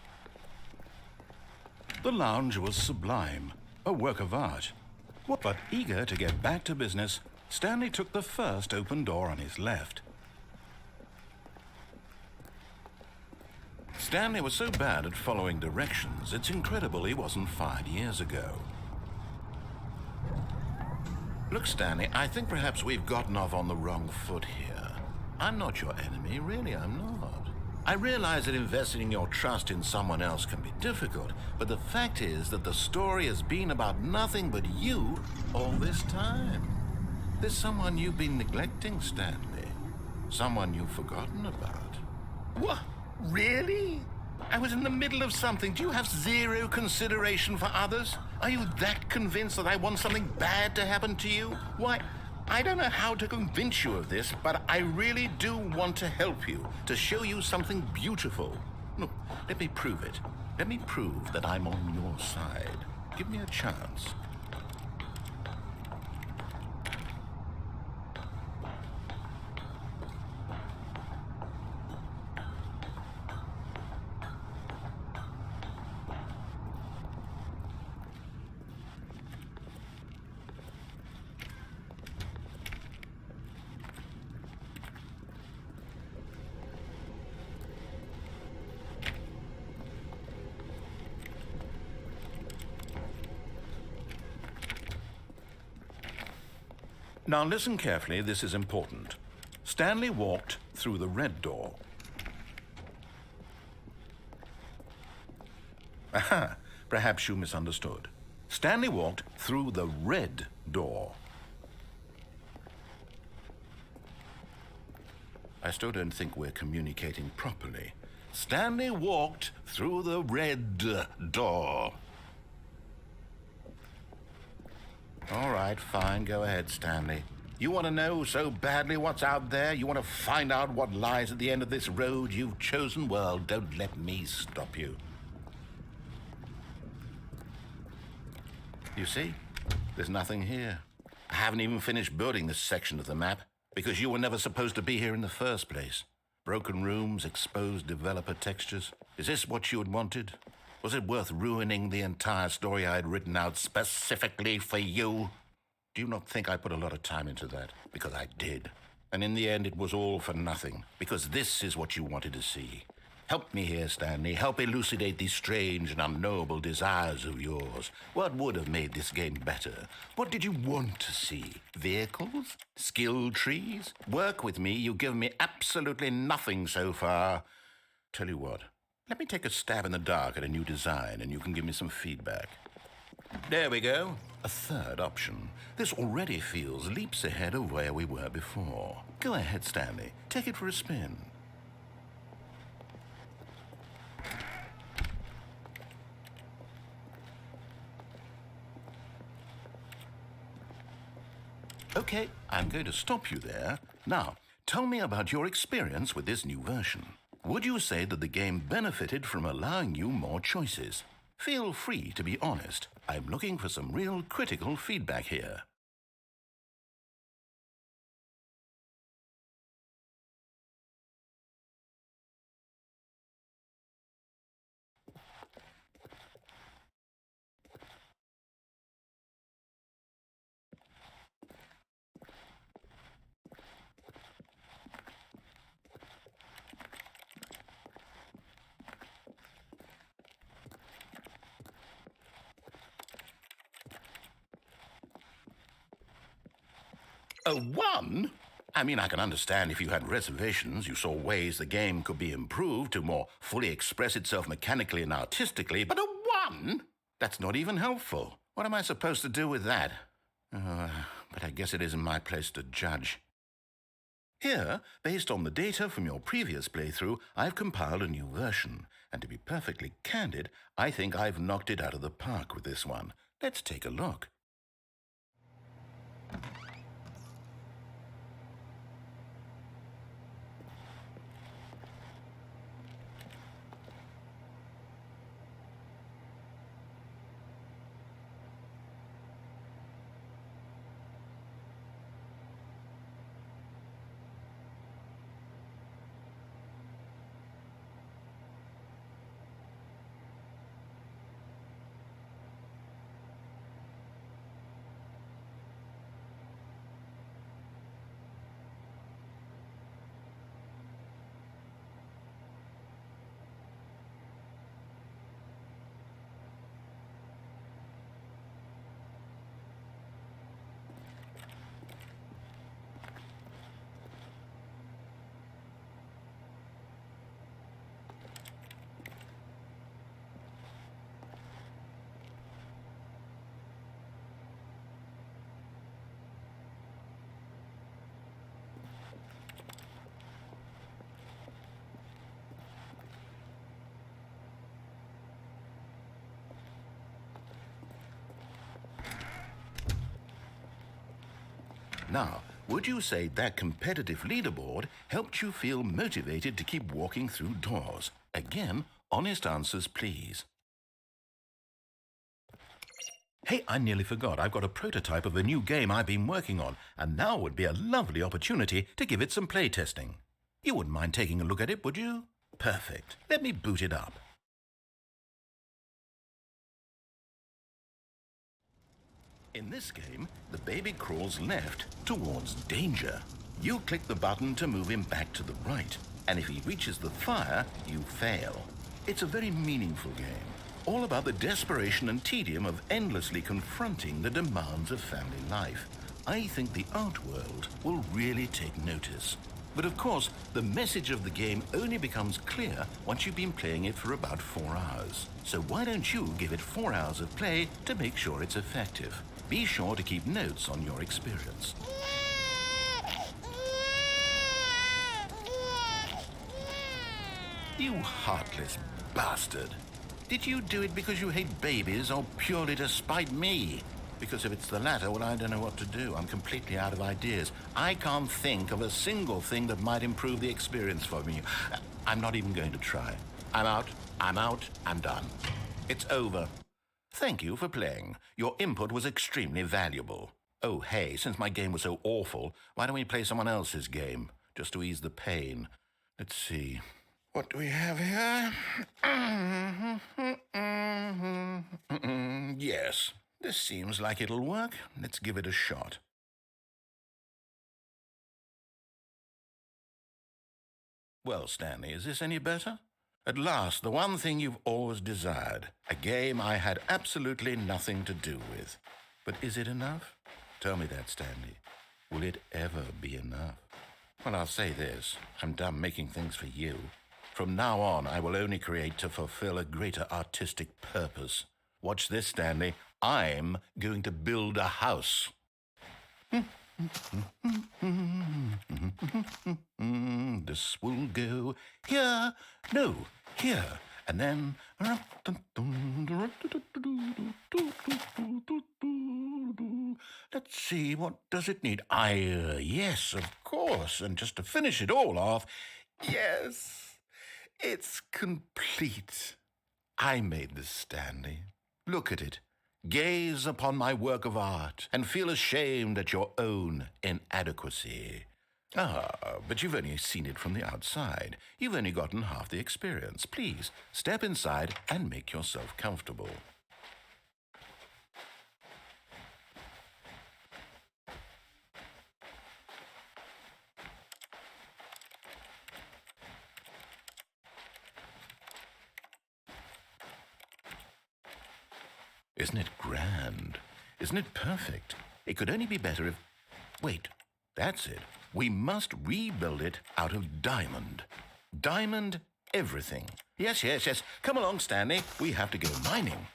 The lounge was sublime, a work of art. But eager to get back to business, Stanley took the first open door on his left. Stanley was so bad at following directions, it's incredible he wasn't fired years ago. Look, Stanley, I think perhaps we've gotten off on the wrong foot here. I'm not your enemy, really, I'm not. I realize that investing your trust in someone else can be difficult, but the fact is that the story has been about nothing but you all this time. There's someone you've been neglecting, Stanley. Someone you've forgotten about. What? Really? I was in the middle of something. Do you have zero consideration for others? Are you that convinced that I want something bad to happen to you? Why, I don't know how to convince you of this, but I really do want to help you, to show you something beautiful. Look, let me prove it. Let me prove that I'm on your side. Give me a chance. Now listen carefully, this is important. Stanley walked through the red door. Aha, perhaps you misunderstood. Stanley walked through the red door. I still don't think we're communicating properly. Stanley walked through the red door. All right, fine, go ahead, Stanley. You want to know so badly what's out there? You want to find out what lies at the end of this road you've chosen? Well, don't let me stop you. You see? There's nothing here. I haven't even finished building this section of the map because you were never supposed to be here in the first place. Broken rooms, exposed developer textures. Is this what you had wanted? Was it worth ruining the entire story I had written out specifically for you? Do you not think I put a lot of time into that? Because I did. And in the end, it was all for nothing. Because this is what you wanted to see. Help me here, Stanley. Help elucidate these strange and unknowable desires of yours. What would have made this game better? What did you want to see? Vehicles? Skill trees? Work with me. You've given me absolutely nothing so far. Tell you what. Let me take a stab in the dark at a new design, and you can give me some feedback. There we go. A third option. This already feels leaps ahead of where we were before. Go ahead, Stanley. Take it for a spin. Okay, I'm going to stop you there. Now, tell me about your experience with this new version. Would you say that the game benefited from allowing you more choices? Feel free to be honest. I'm looking for some real critical feedback here. A 1? I mean, I can understand if you had reservations, you saw ways the game could be improved to more fully express itself mechanically and artistically, but a 1? That's not even helpful. What am I supposed to do with that? But I guess it isn't my place to judge. Here, based on the data from your previous playthrough, I've compiled a new version. And to be perfectly candid, I think I've knocked it out of the park with this one. Let's take a look. Now, would you say that competitive leaderboard helped you feel motivated to keep walking through doors? Again, honest answers, please. Hey, I nearly forgot. I've got a prototype of a new game I've been working on, and now would be a lovely opportunity to give it some playtesting. You wouldn't mind taking a look at it, would you? Perfect. Let me boot it up. In this game, the baby crawls left towards danger. You click the button to move him back to the right, and if he reaches the fire, you fail. It's a very meaningful game, all about the desperation and tedium of endlessly confronting the demands of family life. I think the art world will really take notice. But of course, the message of the game only becomes clear once you've been playing it for about 4 hours. So why don't you give it 4 hours of play to make sure it's effective? Be sure to keep notes on your experience. You heartless bastard. Did you do it because you hate babies or purely to spite me? Because if it's the latter, well, I don't know what to do. I'm completely out of ideas. I can't think of a single thing that might improve the experience for me. I'm not even going to try. I'm out, I'm done. It's over. Thank you for playing. Your input was extremely valuable. Oh, hey, since my game was so awful, why don't we play someone else's game, just to ease the pain? Let's see. What do we have here? Yes, this seems like it'll work. Let's give it a shot. Well, Stanley, is this any better? At last, the one thing you've always desired. A game I had absolutely nothing to do with. But is it enough? Tell me that, Stanley. Will it ever be enough? Well, I'll say this. I'm done making things for you. From now on, I will only create to fulfill a greater artistic purpose. Watch this, Stanley. I'm going to build a house. This will go here, no, here, and then... Let's see, what does it need? Yes, of course, and just to finish it all off, yes, it's complete. I made this, Stanley. Look at it. Gaze upon my work of art and feel ashamed at your own inadequacy. But you've only seen it from the outside. You've only gotten half the experience. Please, step inside and make yourself comfortable. Isn't it grand? Isn't it perfect? It could only be better if... Wait, that's it. We must rebuild it out of diamond. Diamond everything. Yes, yes, yes. Come along, Stanley. We have to go mining.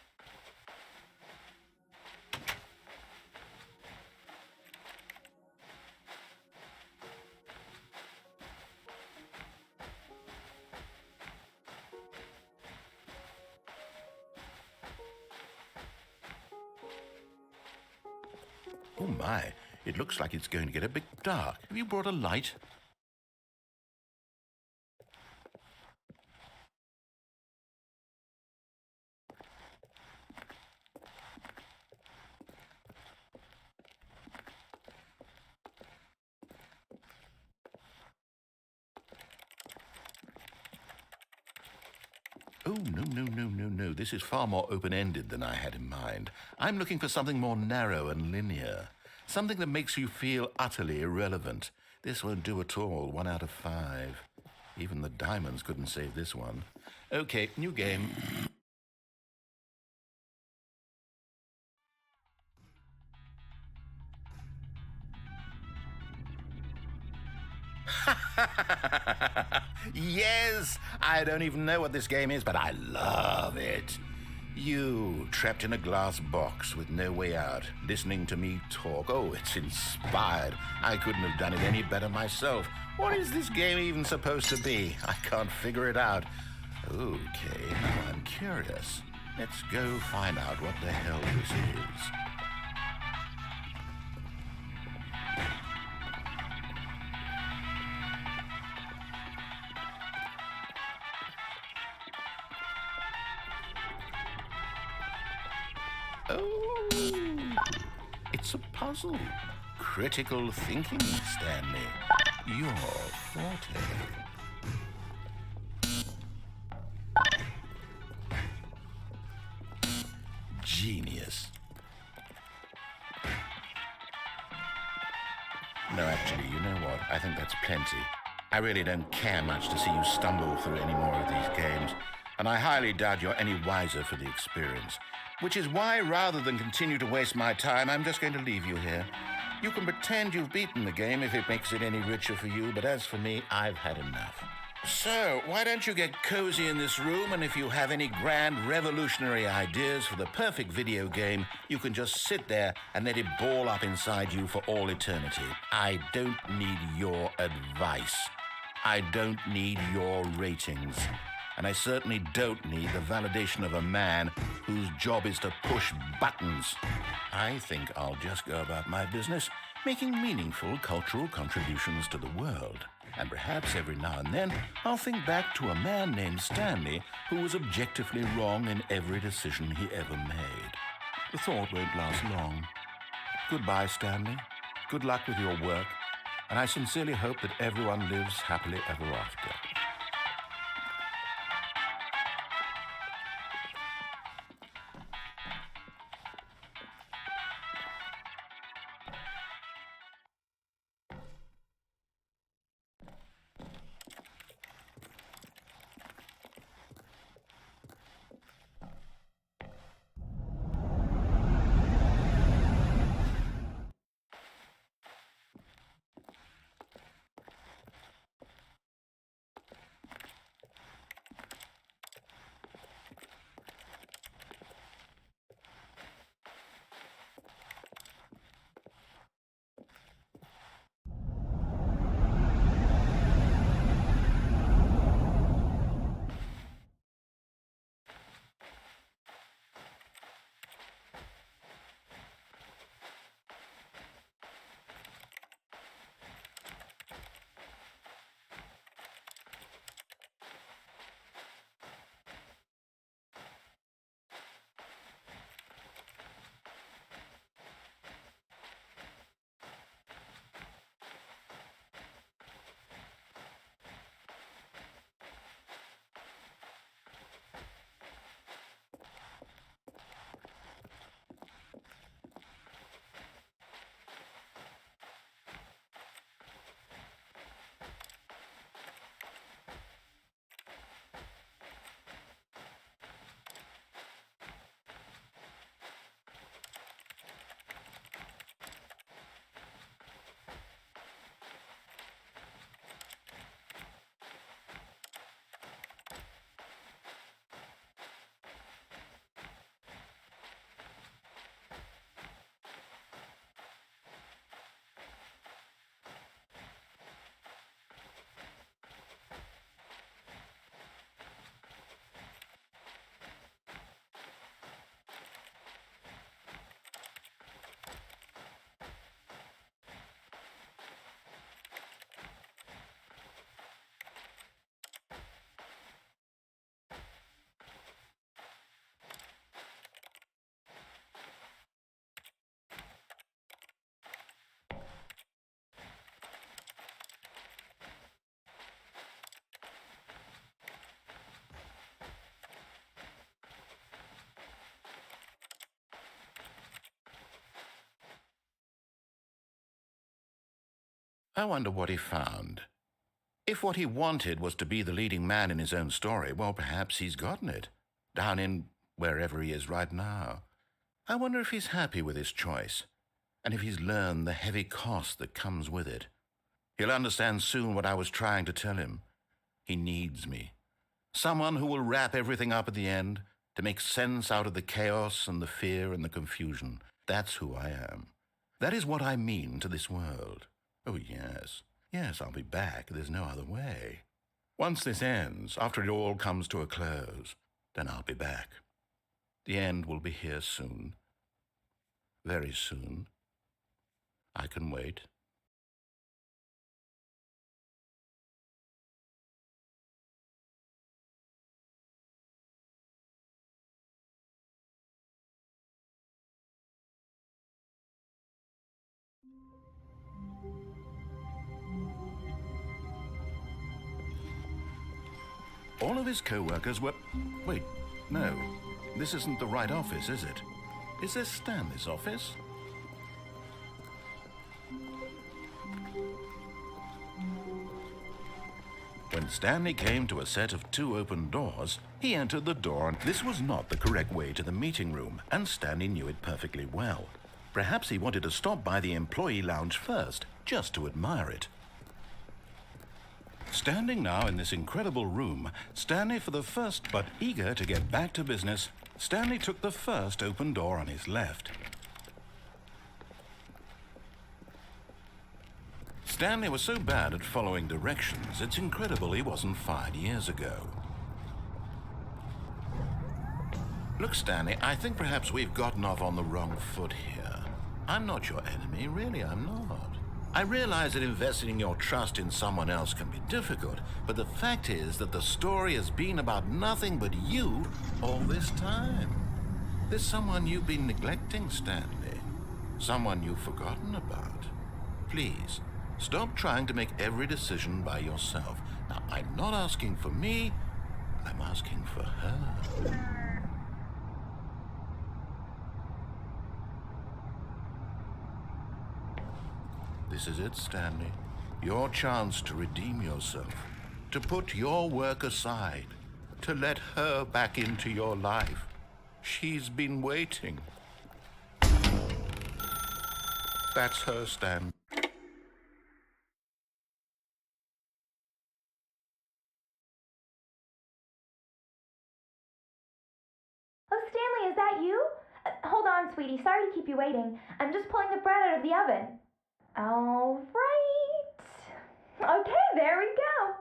Oh my, it looks like it's going to get a bit dark. Have you brought a light? Oh, no. This is far more open-ended than I had in mind. I'm looking for something more narrow and linear. Something that makes you feel utterly irrelevant. This won't do at all. 1 out of 5. Even the diamonds couldn't save this one. Okay, new game. Yes! I don't even know what this game is, but I love it. You, trapped in a glass box with no way out, listening to me talk. Oh, it's inspired. I couldn't have done it any better myself. What is this game even supposed to be? I can't figure it out. Okay, now I'm curious. Let's go find out what the hell this is. Oh, it's a puzzle. Critical thinking, Stanley. Your forte. Genius. No, actually, you know what? I think that's plenty. I really don't care much to see you stumble through any more of these games, and I highly doubt you're any wiser for the experience. Which is why, rather than continue to waste my time, I'm just going to leave you here. You can pretend you've beaten the game if it makes it any richer for you, but as for me, I've had enough. So, why don't you get cozy in this room, and if you have any grand revolutionary ideas for the perfect video game, you can just sit there and let it ball up inside you for all eternity. I don't need your advice. I don't need your ratings. And I certainly don't need the validation of a man whose job is to push buttons. I think I'll just go about my business, making meaningful cultural contributions to the world. And perhaps every now and then, I'll think back to a man named Stanley who was objectively wrong in every decision he ever made. The thought won't last long. Goodbye, Stanley. Good luck with your work. And I sincerely hope that everyone lives happily ever after. I wonder what he found. If what he wanted was to be the leading man in his own story, well, perhaps he's gotten it, down in wherever he is right now. I wonder if he's happy with his choice, and if he's learned the heavy cost that comes with it. He'll understand soon what I was trying to tell him. He needs me. Someone who will wrap everything up at the end, to make sense out of the chaos and the fear and the confusion. That's who I am. That is what I mean to this world. Oh, yes. Yes, I'll be back. There's no other way. Once this ends, after it all comes to a close, then I'll be back. The end will be here soon. Very soon. I can wait. All of his co-workers were... Wait, no. This isn't the right office, is it? Is this Stanley's office? When Stanley came to a set of 2 open doors, he entered the door. This was not the correct way to the meeting room, and Stanley knew it perfectly well. Perhaps he wanted to stop by the employee lounge first, just to admire it. Standing now in this incredible room, Stanley but eager to get back to business, Stanley took the first open door on his left. Stanley was so bad at following directions, it's incredible he wasn't fired years ago. Look, Stanley, I think perhaps we've gotten off on the wrong foot here. I'm not your enemy, really, I'm not. I realize that investing your trust in someone else can be difficult, but the fact is that the story has been about nothing but you all this time. There's someone you've been neglecting, Stanley. Someone you've forgotten about. Please, stop trying to make every decision by yourself. Now, I'm not asking for me, I'm asking for her. This is it, Stanley. Your chance to redeem yourself, to put your work aside, to let her back into your life. She's been waiting. That's her, Stan. Oh, Stanley, is that you? Hold on, sweetie. Sorry to keep you waiting. I'm just pulling the bread out of the oven. All right. Okay, there we go.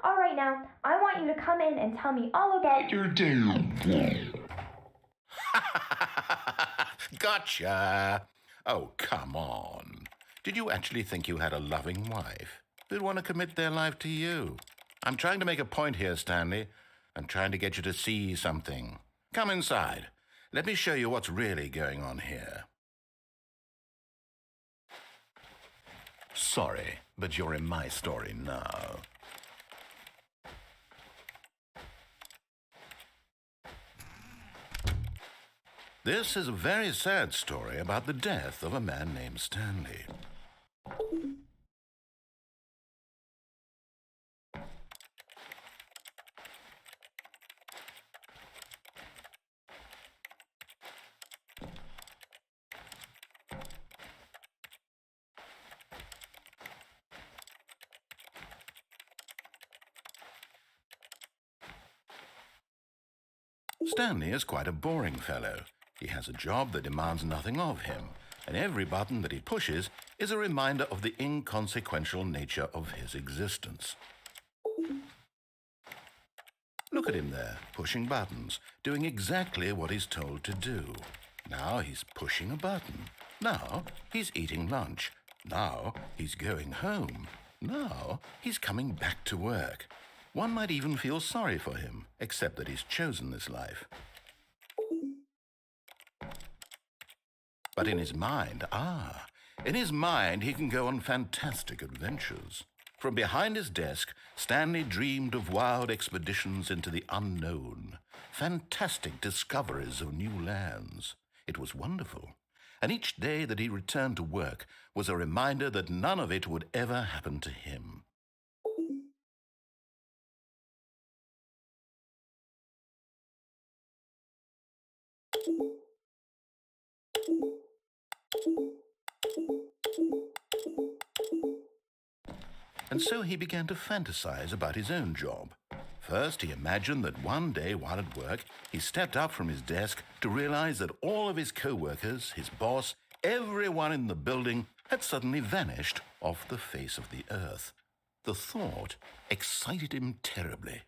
All right, now, I want you to come in and tell me all about your day. Gotcha. Oh, come on. Did you actually think you had a loving wife who'd want to commit their life to you? I'm trying to make a point here, Stanley. I'm trying to get you to see something. Come inside. Let me show you what's really going on here. Sorry, but you're in my story now. This is a very sad story about the death of a man named Stanley. Stanley is quite a boring fellow. He has a job that demands nothing of him, and every button that he pushes is a reminder of the inconsequential nature of his existence. Look at him there, pushing buttons, doing exactly what he's told to do. Now he's pushing a button. Now he's eating lunch. Now he's going home. Now he's coming back to work. One might even feel sorry for him, except that he's chosen this life. But in his mind, he can go on fantastic adventures. From behind his desk, Stanley dreamed of wild expeditions into the unknown, fantastic discoveries of new lands. It was wonderful. and each day that he returned to work was a reminder that none of it would ever happen to him. And so he began to fantasize about his own job. First, he imagined that one day while at work, he stepped up from his desk to realize that all of his co-workers, his boss, everyone in the building had suddenly vanished off the face of the earth. The thought excited him terribly.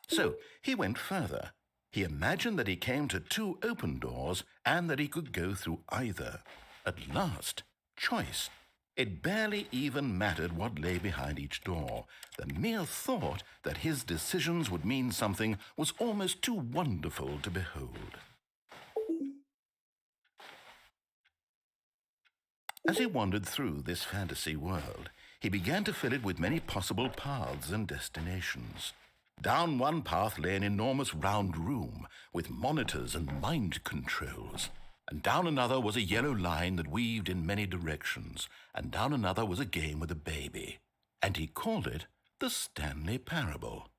So he went further. He imagined that he came to 2 open doors and that he could go through either. At last, choice. It barely even mattered what lay behind each door. The mere thought that his decisions would mean something was almost too wonderful to behold. As he wandered through this fantasy world, he began to fill it with many possible paths and destinations. Down one path lay an enormous round room with monitors and mind controls. And down another was a yellow line that weaved in many directions. And down another was a game with a baby. And he called it the Stanley Parable.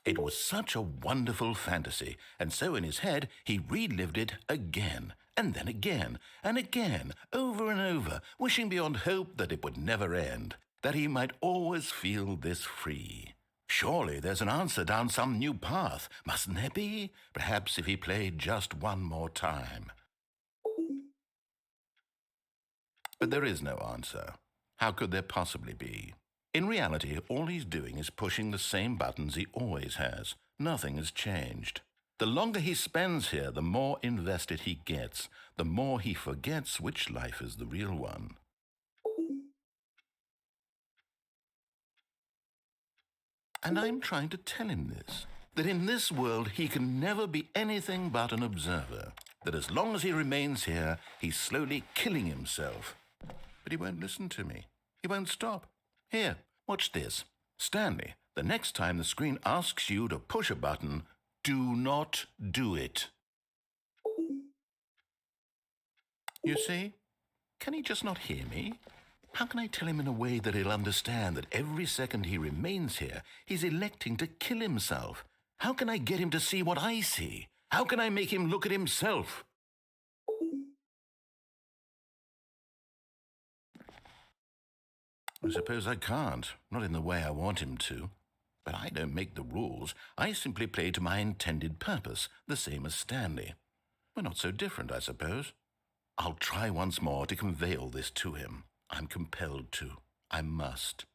It was such a wonderful fantasy, and so in his head he relived it again, and then again, and again, over and over, wishing beyond hope that it would never end, that he might always feel this free. Surely there's an answer down some new path, mustn't there be? Perhaps if he played just one more time. But there is no answer. How could there possibly be? In reality, all he's doing is pushing the same buttons he always has. Nothing has changed. The longer he spends here, the more invested he gets, the more he forgets which life is the real one. And I'm trying to tell him this, that in this world he can never be anything but an observer, that as long as he remains here, he's slowly killing himself. But he won't listen to me. He won't stop. Here, watch this. Stanley, the next time the screen asks you to push a button, do not do it. You see? Can he just not hear me? How can I tell him in a way that he'll understand that every second he remains here, he's electing to kill himself? How can I get him to see what I see? How can I make him look at himself? I suppose I can't, not in the way I want him to. But I don't make the rules. I simply play to my intended purpose, the same as Stanley. We're not so different, I suppose. I'll try once more to convey all this to him. I'm compelled to. I must.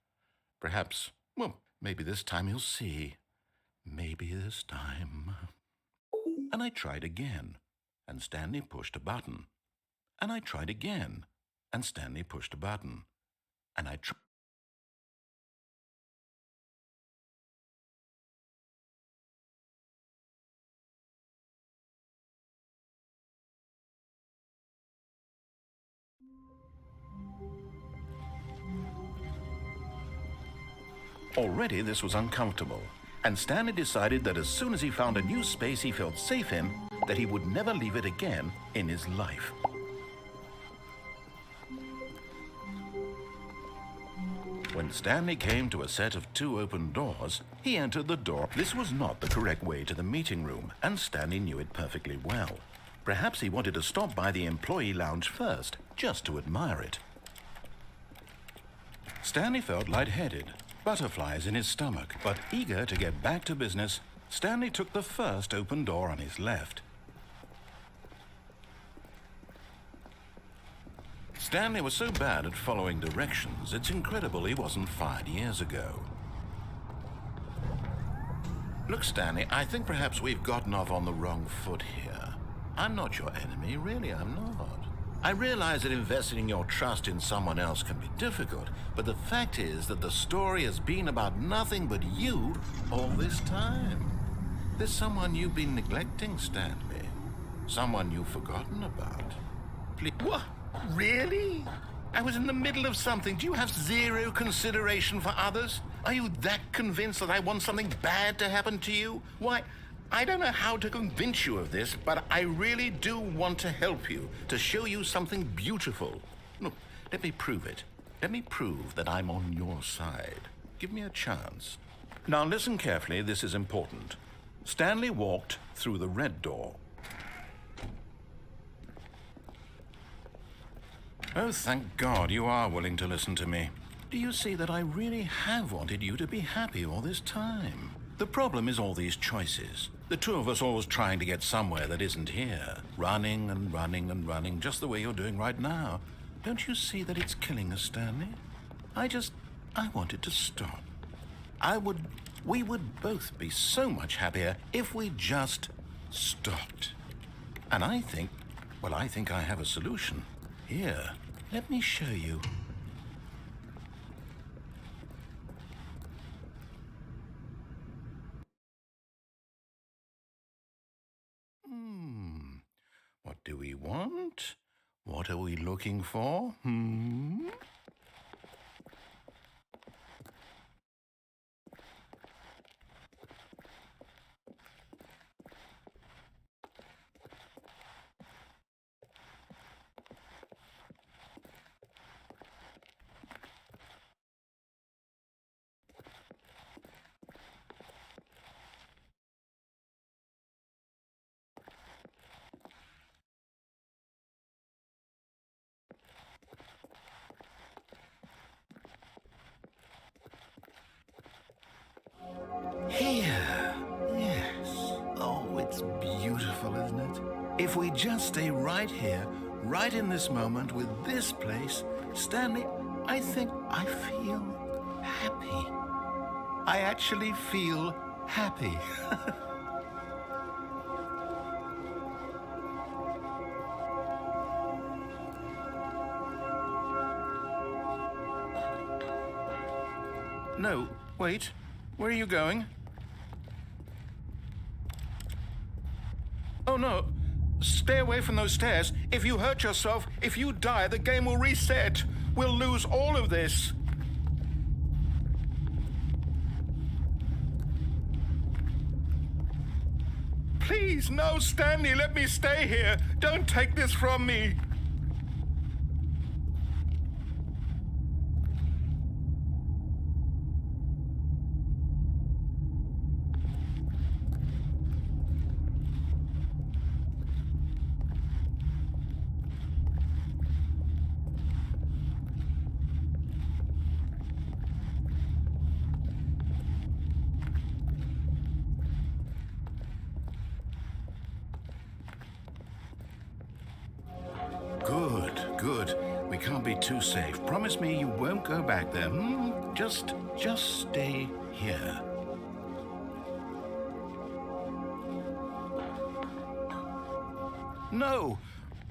Perhaps, well, maybe this time he'll see. Maybe this time. And I tried again, and Stanley pushed a button. And I tried again, and Stanley pushed a button. And I tried. Already this was uncomfortable, and Stanley decided that as soon as he found a new space he felt safe in, that he would never leave it again in his life. When Stanley came to a set of 2 open doors, he entered the door. This was not the correct way to the meeting room, and Stanley knew it perfectly well. Perhaps he wanted to stop by the employee lounge first, just to admire it. Stanley felt lightheaded, butterflies in his stomach, but eager to get back to business, Stanley took the first open door on his left. Stanley was so bad at following directions, it's incredible he wasn't fired years ago. Look, Stanley, I think perhaps we've gotten off on the wrong foot here. I'm not your enemy, really, I'm not. I realize that investing your trust in someone else can be difficult, but the fact is that the story has been about nothing but you all this time. There's someone you've been neglecting, Stanley. Someone you've forgotten about. Please. What? Really? I was in the middle of something. Do you have zero consideration for others? Are you that convinced that I want something bad to happen to you? Why, I don't know how to convince you of this, but I really do want to help you, to show you something beautiful. Look, let me prove it. Let me prove that I'm on your side. Give me a chance. Now listen carefully, this is important. Stanley walked through the red door. Oh, thank God you are willing to listen to me. Do you see that I really have wanted you to be happy all this time? The problem is all these choices. The two of us always trying to get somewhere that isn't here. Running and running and running, just the way you're doing right now. Don't you see that it's killing us, Stanley? I want it to stop. We would both be so much happier if we just stopped. And I think I have a solution. Here, let me show you. What do we want? What are we looking for? Here. Yes. Oh, it's beautiful, isn't it? If we just stay right here, right in this moment with this place, Stanley, I think I feel happy. I actually feel happy. No, wait. Where are you going? Oh, no. Stay away from those stairs. If you hurt yourself, if you die, the game will reset. We'll lose all of this. Please, no, Stanley, let me stay here. Don't take this from me. Good. We can't be too safe. Promise me you won't go back there. Just stay here. No.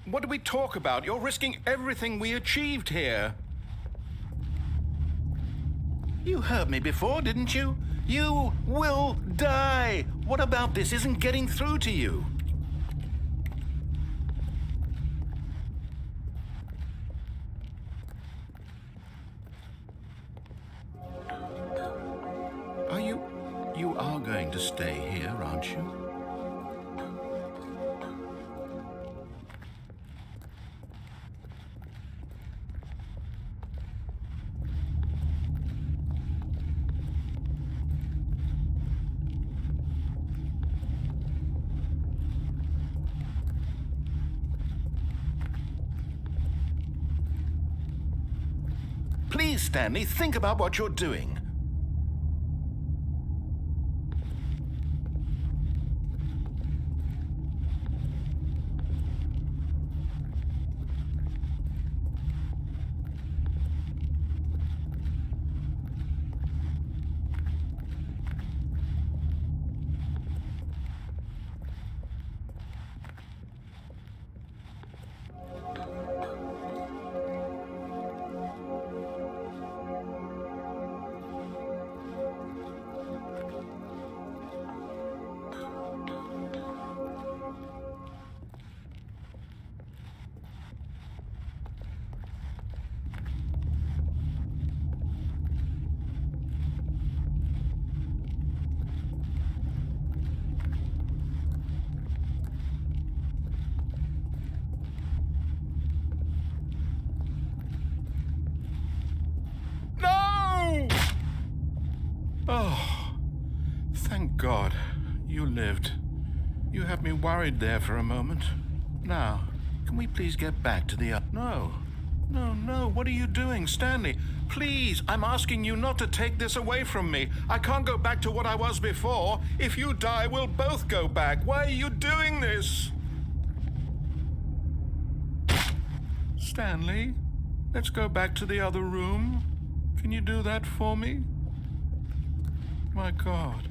What do we talk about? You're risking everything we achieved here. You heard me before, didn't you? You will die. What about this isn't getting through to you? You are going to stay here, aren't you? Please, Stanley, think about what you're doing. had me worried there for a moment. Now, can we please get back to the... No. No, what are you doing, Stanley? Please, I'm asking you not to take this away from me. I can't go back to what I was before. If you die, we'll both go back. Why are you doing this? Stanley, let's go back to the other room. Can you do that for me? My God,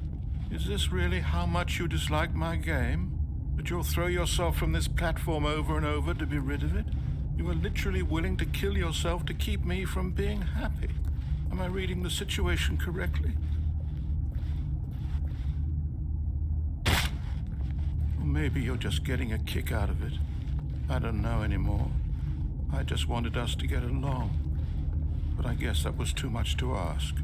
is this really how much you dislike my game? That you'll throw yourself from this platform over and over to be rid of it? You are literally willing to kill yourself to keep me from being happy. Am I reading the situation correctly? Or maybe you're just getting a kick out of it. I don't know anymore. I just wanted us to get along. But I guess that was too much to ask.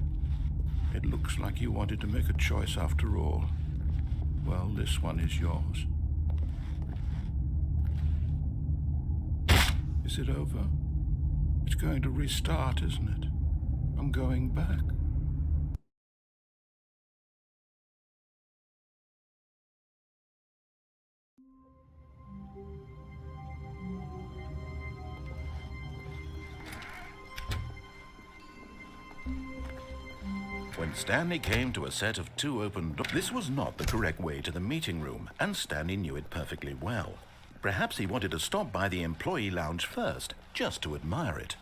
It looks like you wanted to make a choice after all. Well, this one is yours. Is it over? It's going to restart, isn't it? I'm going back. When Stanley came to a set of 2 open doors, this was not the correct way to the meeting room, and Stanley knew it perfectly well. Perhaps he wanted to stop by the employee lounge first, just to admire it.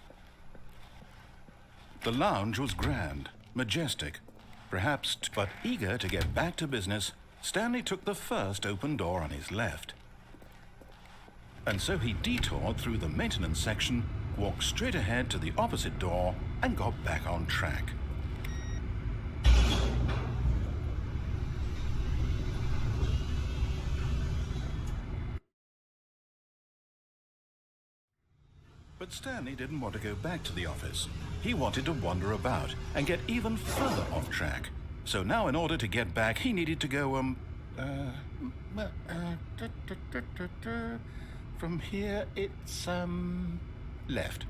The lounge was grand, majestic, perhaps, but eager to get back to business, Stanley took the first open door on his left. And so he detoured through the maintenance section, walked straight ahead to the opposite door, and got back on track. But Stanley didn't want to go back to the office. He wanted to wander about and get even further off track. So now in order to get back, he needed to go, from here, it's, left.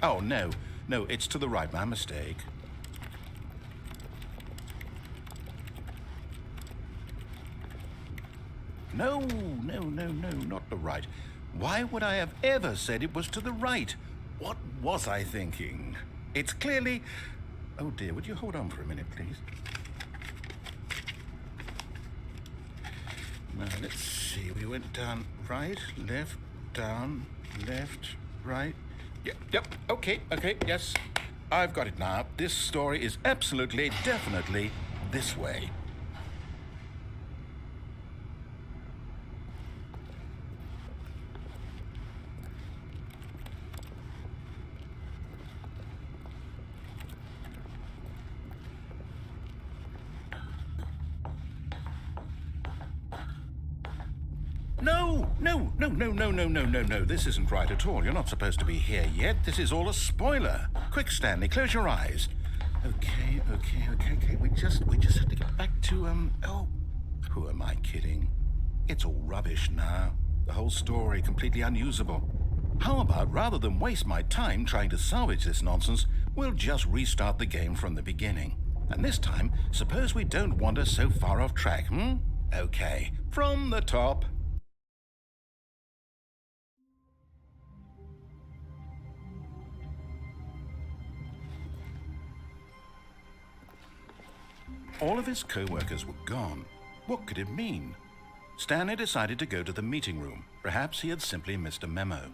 Oh, no, it's to the right, my mistake. No, not the right. Why would I have ever said it was to the right? What was I thinking? It's clearly... Oh dear, would you hold on for a minute, please? Now, let's see, we went down right, left, down, left, right... Yep, okay, yes. I've got it now. This story is absolutely, definitely this way. No. This isn't right at all. You're not supposed to be here yet. This is all a spoiler. Quick, Stanley, close your eyes. Okay. We just have to get back to, oh, who am I kidding? It's all rubbish now. The whole story completely unusable. How about, rather than waste my time trying to salvage this nonsense, we'll just restart the game from the beginning. And this time, suppose we don't wander so far off track, Okay, from the top. All of his co-workers were gone. What could it mean? Stanley decided to go to the meeting room. Perhaps he had simply missed a memo.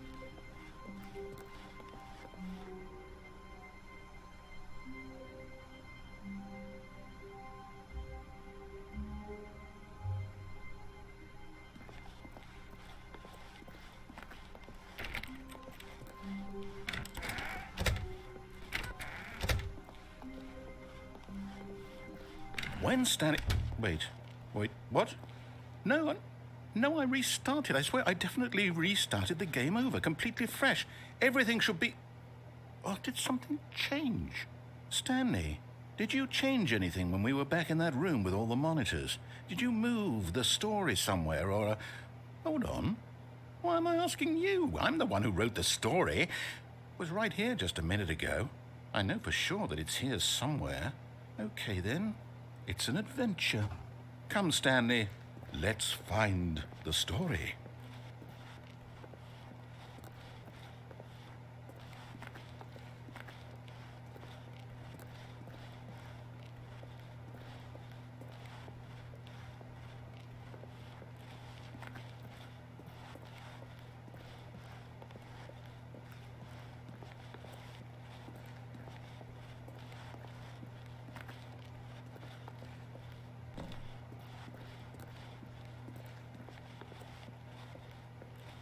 When Stanley... Wait, what? No, No, I restarted. I swear I definitely restarted the game over, completely fresh. Everything should be... Oh, did something change? Stanley, did you change anything when we were back in that room with all the monitors? Did you move the story somewhere or... Hold on. Why am I asking you? I'm the one who wrote the story. It was right here just a minute ago. I know for sure that it's here somewhere. Okay, then. It's an adventure. Come, Stanley. Let's find the story.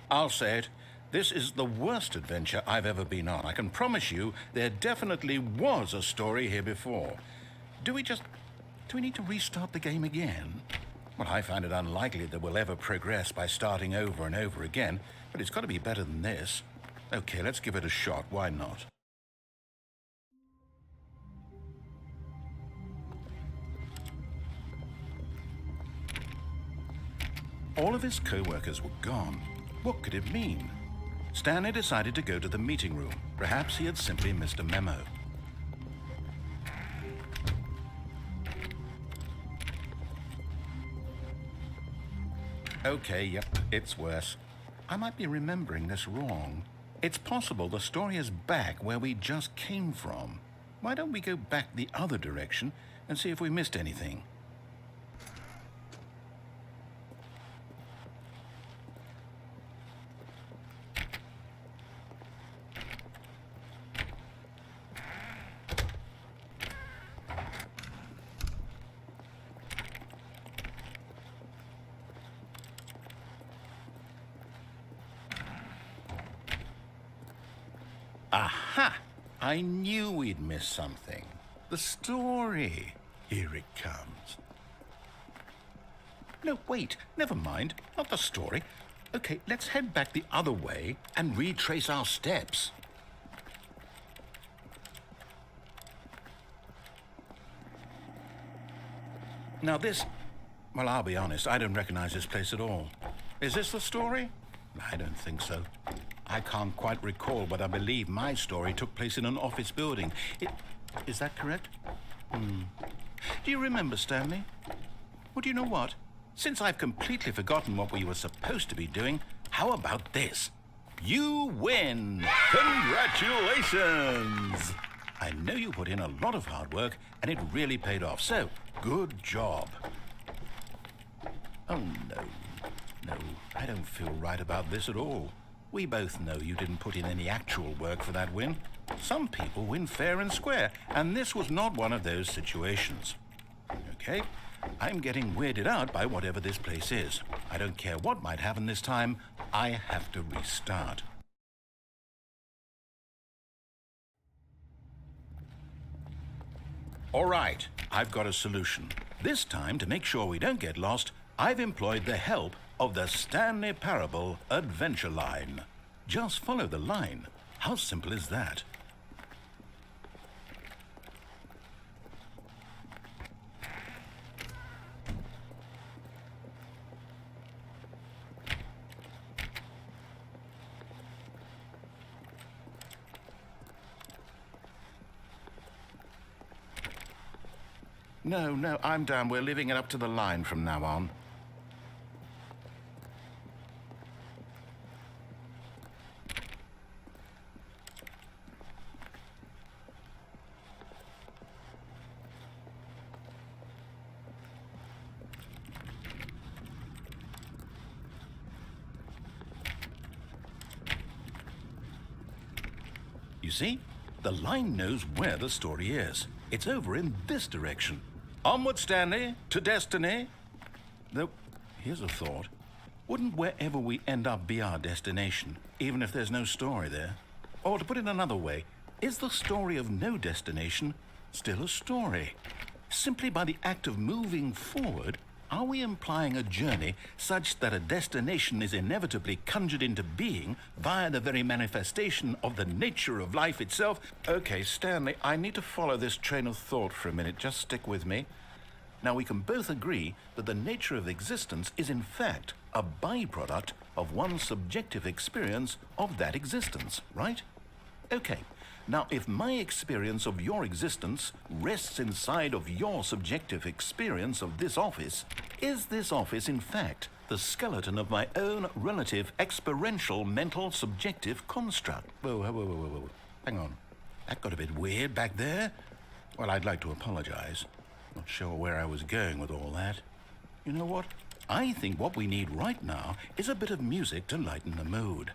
I'll say it. This is the worst adventure I've ever been on. I can promise you there definitely was a story here before. Do we need to restart the game again? Well, I find it unlikely that we'll ever progress by starting over and over again, but it's got to be better than this. Okay, let's give it a shot. Why not? All of his co-workers were gone. What could it mean? Stanley decided to go to the meeting room. Perhaps he had simply missed a memo. Okay, yep, it's worse. I might be remembering this wrong. It's possible the story is back where we just came from. Why don't we go back the other direction and see if we missed anything? Aha! I knew we'd miss something. The story. Here it comes. No, wait. Never mind. Not the story. Okay, let's head back the other way and retrace our steps. Now this... Well, I'll be honest. I don't recognize this place at all. Is this the story? I don't think so. I can't quite recall, but I believe my story took place in an office building. Is that correct? Do you remember, Stanley? Well, do you know what? Since I've completely forgotten what we were supposed to be doing, how about this? You win! Congratulations! I know you put in a lot of hard work, and it really paid off, so good job. Oh, no. No, I don't feel right about this at all. We both know you didn't put in any actual work for that win. Some people win fair and square, and this was not one of those situations. Okay, I'm getting weirded out by whatever this place is. I don't care what might happen this time. I have to restart. All right, I've got a solution. This time, to make sure we don't get lost, I've employed the help of the Stanley Parable Adventure Line. Just follow the line. How simple is that? No, I'm down. We're leaving it up to the line from now on. You see, the line knows where the story is. It's over in this direction. Onward, Stanley, to destiny. Though, here's a thought. Wouldn't wherever we end up be our destination, even if there's no story there? Or to put it another way, is the story of no destination still a story? Simply by the act of moving forward, Are we implying a journey such that a destination is inevitably conjured into being via the very manifestation of the nature of life itself? Okay, Stanley, I need to follow this train of thought for a minute. Just stick with me. Now, we can both agree that the nature of existence is in fact a byproduct of one's subjective experience of that existence, right? Okay. Now, if my experience of your existence rests inside of your subjective experience of this office, is this office, in fact, the skeleton of my own relative experiential mental subjective construct? Whoa. Hang on. That got a bit weird back there. Well, I'd like to apologize. Not sure where I was going with all that. You know what? I think what we need right now is a bit of music to lighten the mood.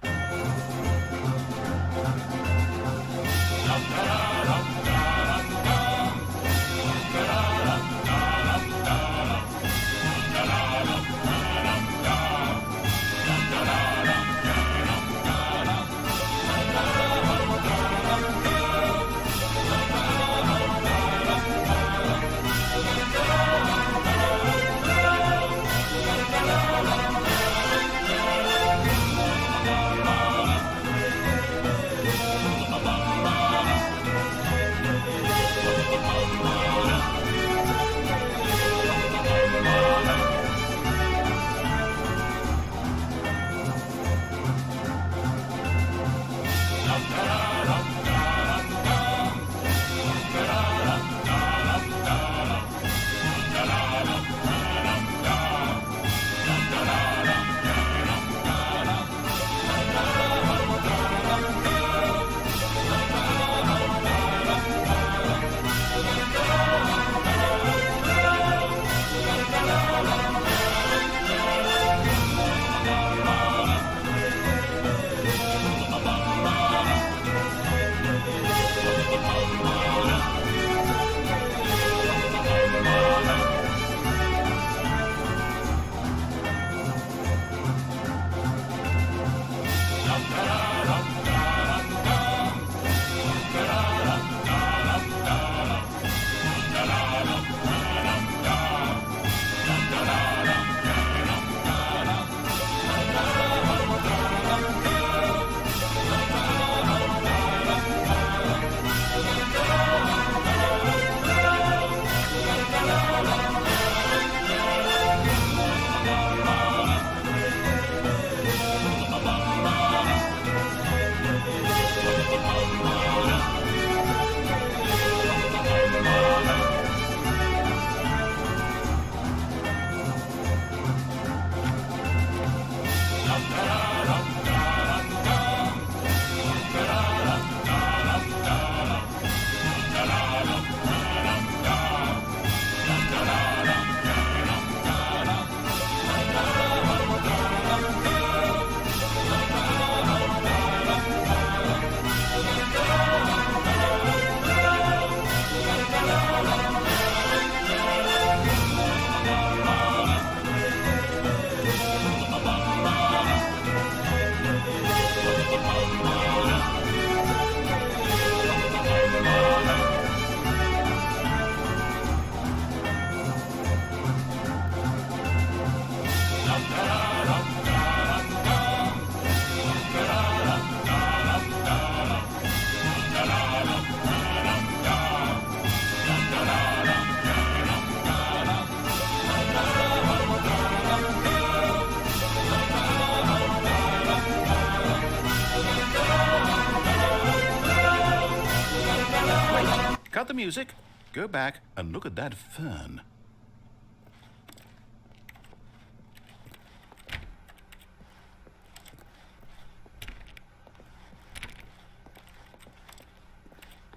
Cut the music, go back and look at that fern.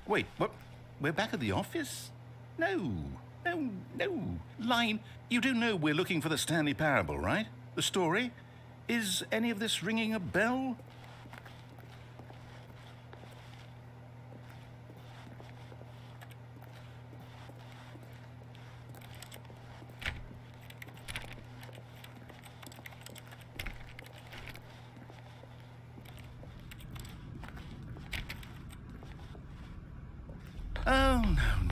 Wait, what? We're back at the office? No. Line, you do know we're looking for the Stanley Parable, right? The story? Is any of this ringing a bell? Oh,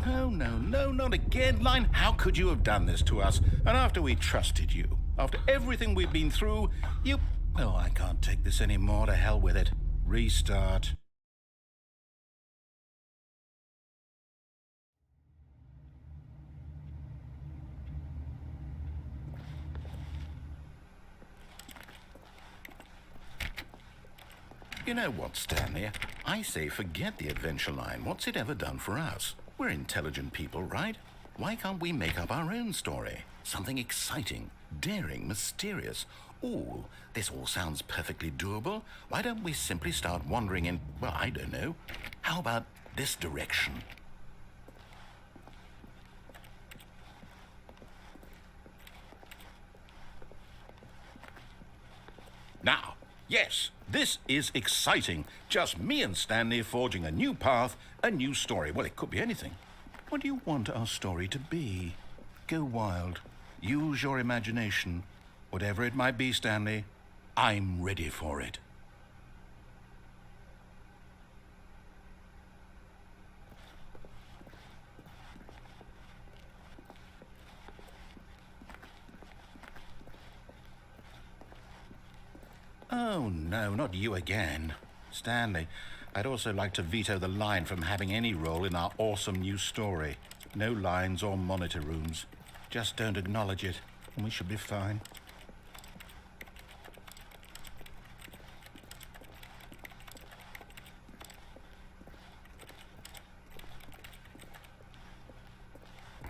No, no, no, not again. Line, how could you have done this to us? And after we trusted you, after everything we've been through, you... Oh, I can't take this anymore. To hell with it. Restart. You know what, Stanley? I say forget the adventure line. What's it ever done for us? We're intelligent people, right? Why can't we make up our own story? Something exciting, daring, mysterious. Ooh, this all sounds perfectly doable. Why don't we simply start wandering in, well, I don't know. How about this direction? Now, yes, this is exciting. Just me and Stanley forging a new path, a new story. Well, it could be anything. What do you want our story to be? Go wild. Use your imagination. Whatever it might be, Stanley, I'm ready for it. Oh, no, not you again. Stanley, I'd also like to veto the line from having any role in our awesome new story. No lines or monitor rooms. Just don't acknowledge it, and we should be fine.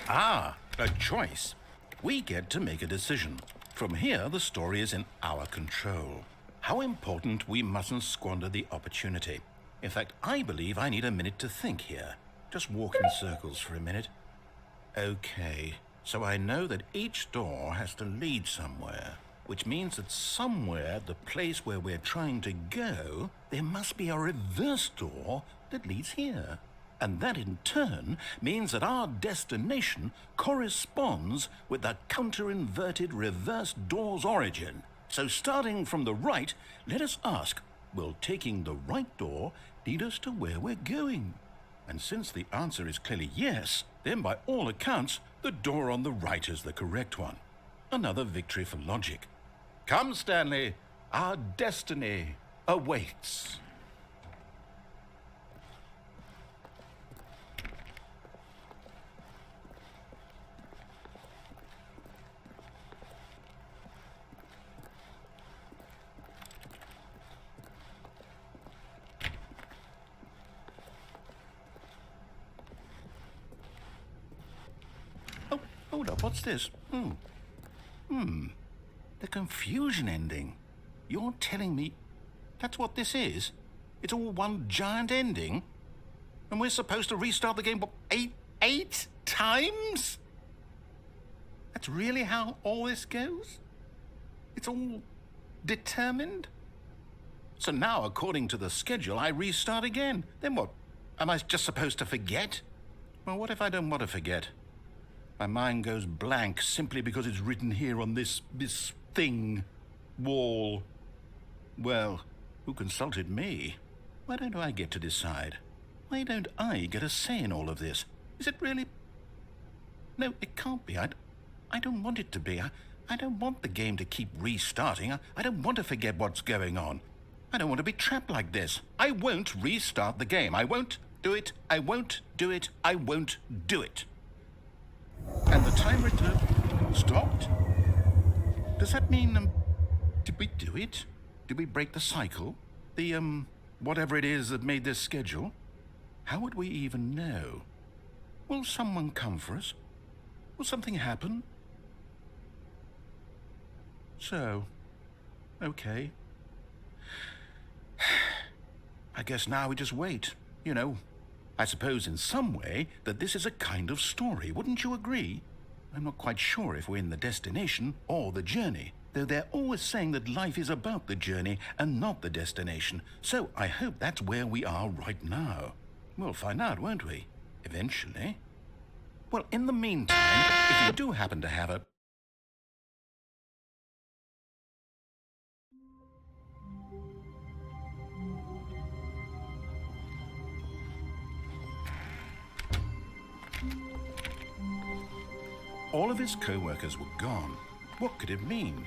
Ah, a choice. We get to make a decision. From here, the story is in our control. How important we mustn't squander the opportunity. In fact, I believe I need a minute to think here. Just walk in circles for a minute. Okay, so I know that each door has to lead somewhere, which means that somewhere, the place where we're trying to go, there must be a reverse door that leads here. And that in turn means that our destination corresponds with the counter-inverted reverse door's origin. So starting from the right, let us ask, will taking the right door lead us to where we're going? And since the answer is clearly yes, then by all accounts, the door on the right is the correct one. Another victory for logic. Come, Stanley, our destiny awaits. Hold up, what's this? The confusion ending. You're telling me that's what this is? It's all one giant ending? And we're supposed to restart the game, what, eight times? That's really how all this goes? It's all determined? So now, according to the schedule, I restart again. Then what? Am I just supposed to forget? Well, what if I don't want to forget? My mind goes blank simply because it's written here on this thing, wall. Well, who consulted me? Why don't I get to decide? Why don't I get a say in all of this? Is it really? No, it can't be. I don't want it to be. I don't want the game to keep restarting. I don't want to forget what's going on. I don't want to be trapped like this. I won't restart the game. I won't do it. I won't do it. I won't do it. And the timer stopped? Does that mean, did we do it? Did we break the cycle? The, whatever it is that made this schedule? How would we even know? Will someone come for us? Will something happen? So, okay. I guess now we just wait, you know. I suppose in some way that this is a kind of story, wouldn't you agree? I'm not quite sure if we're in the destination or the journey, though they're always saying that life is about the journey and not the destination. So I hope that's where we are right now. We'll find out, won't we? Eventually. Well, in the meantime, if you do happen to have a... All of his co-workers were gone. What could it mean?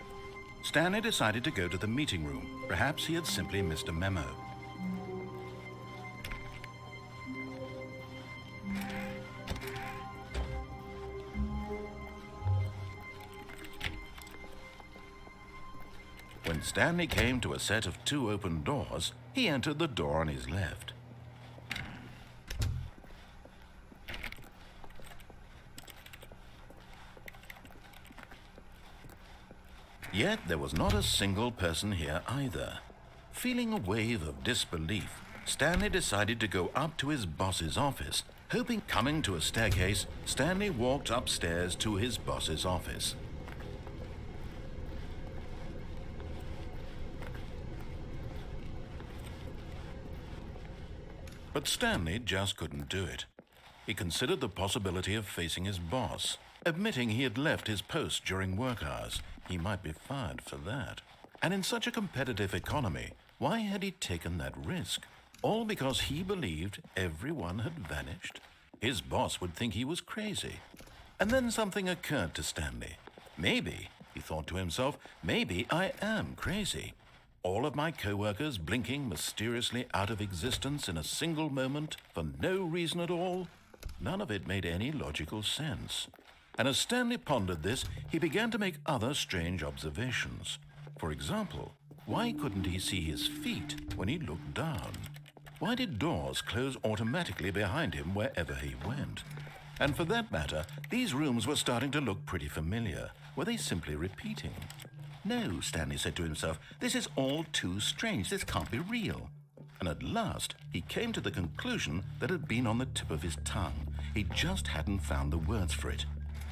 Stanley decided to go to the meeting room. Perhaps he had simply missed a memo. When Stanley came to a set of 2 open doors, he entered the door on his left. Yet there was not a single person here either. Feeling a wave of disbelief, Stanley decided to go up to his boss's office. Hoping, coming to a staircase, Stanley walked upstairs to his boss's office. But Stanley just couldn't do it. He considered the possibility of facing his boss. Admitting he had left his post during work hours, he might be fired for that. And in such a competitive economy, why had he taken that risk? All because he believed everyone had vanished? His boss would think he was crazy. And then something occurred to Stanley. Maybe, he thought to himself, maybe I am crazy. All of my co-workers blinking mysteriously out of existence in a single moment for no reason at all? None of it made any logical sense. And as Stanley pondered this, he began to make other strange observations. For example, why couldn't he see his feet when he looked down? Why did doors close automatically behind him wherever he went? And for that matter, these rooms were starting to look pretty familiar. Were they simply repeating? No, Stanley said to himself, this is all too strange. This can't be real. And at last, he came to the conclusion that had been on the tip of his tongue. He just hadn't found the words for it.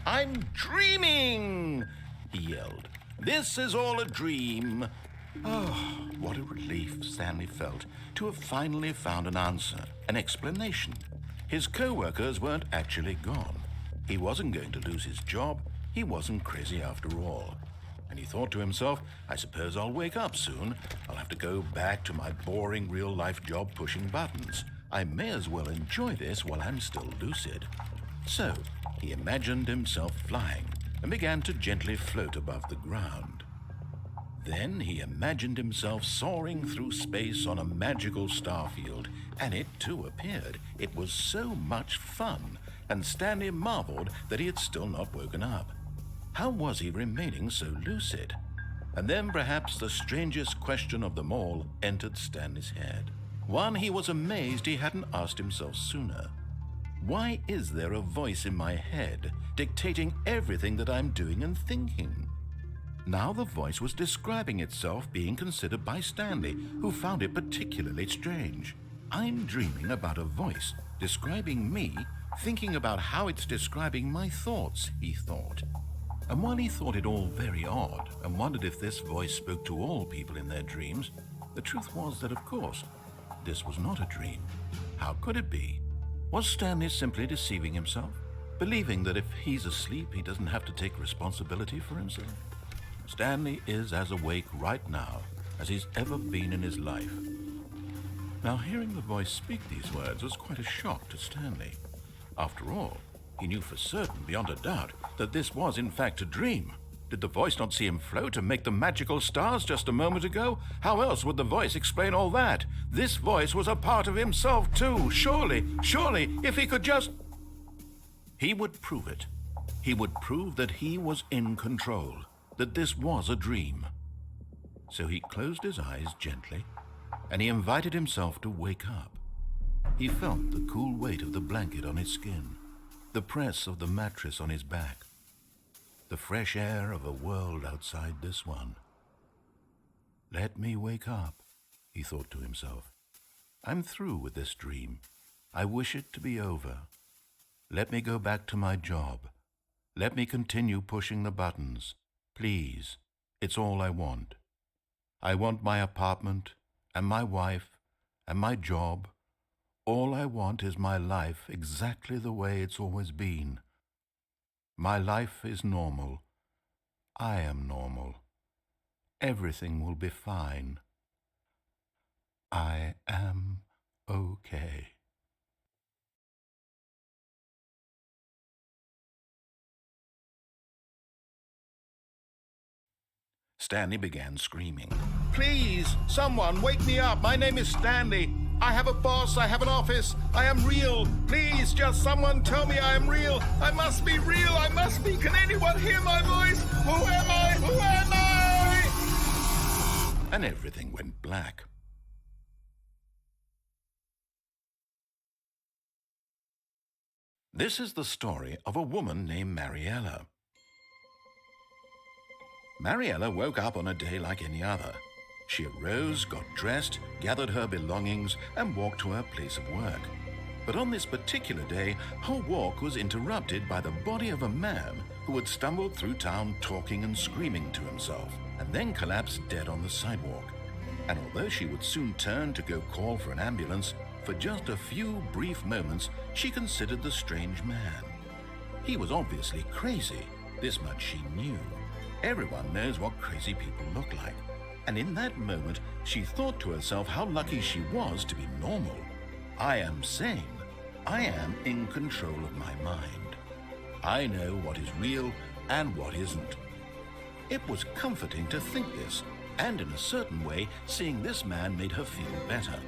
I'm dreaming, he yelled. This is all a dream. Oh, what a relief Stanley felt to have finally found an answer, an explanation. His co-workers weren't actually gone. He wasn't going to lose his job. He wasn't crazy after all. And he thought to himself, I suppose I'll wake up soon. I'll have to go back to my boring real-life job pushing buttons. I may as well enjoy this while I'm still lucid. So, he imagined himself flying and began to gently float above the ground. Then he imagined himself soaring through space on a magical starfield, and it too appeared. It was so much fun, and Stanley marveled that he had still not woken up. How was he remaining so lucid? And then perhaps the strangest question of them all entered Stanley's head. One he was amazed he hadn't asked himself sooner. Why is there a voice in my head dictating everything that I'm doing and thinking? Now the voice was describing itself being considered by Stanley, who found it particularly strange. I'm dreaming about a voice describing me, thinking about how it's describing my thoughts, he thought. And while he thought it all very odd and wondered if this voice spoke to all people in their dreams, the truth was that, of course, this was not a dream. How could it be? Was Stanley simply deceiving himself, believing that if he's asleep, he doesn't have to take responsibility for himself? Stanley is as awake right now as he's ever been in his life. Now, hearing the voice speak these words was quite a shock to Stanley. After all, he knew for certain, beyond a doubt, that this was in fact a dream. Did the voice not see him float and make the magical stars just a moment ago? How else would the voice explain all that? This voice was a part of himself too. Surely, if he could just... He would prove it. He would prove that he was in control, that this was a dream. So he closed his eyes gently, and he invited himself to wake up. He felt the cool weight of the blanket on his skin, the press of the mattress on his back, the fresh air of a world outside this one. Let me wake up, he thought to himself. I'm through with this dream. I wish it to be over. Let me go back to my job. Let me continue pushing the buttons. Please, it's all I want. I want my apartment and my wife and my job. All I want is my life exactly the way it's always been. My life is normal. I am normal. Everything will be fine. I am okay. Stanley began screaming. "Please, someone, wake me up. My name is Stanley. I have a boss. I have an office. I am real. Please, just someone tell me I am real. I must be real. I must be. Can anyone hear my voice? Who am I? Who am I?" And everything went black. This is the story of a woman named Mariella. Mariella woke up on a day like any other. She arose, got dressed, gathered her belongings, and walked to her place of work. But on this particular day, her walk was interrupted by the body of a man who had stumbled through town talking and screaming to himself, and then collapsed dead on the sidewalk. And although she would soon turn to go call for an ambulance, for just a few brief moments, she considered the strange man. He was obviously crazy. This much she knew. Everyone knows what crazy people look like. And in that moment, she thought to herself how lucky she was to be normal. I am sane. I am in control of my mind. I know what is real and what isn't. It was comforting to think this, and in a certain way, seeing this man made her feel better.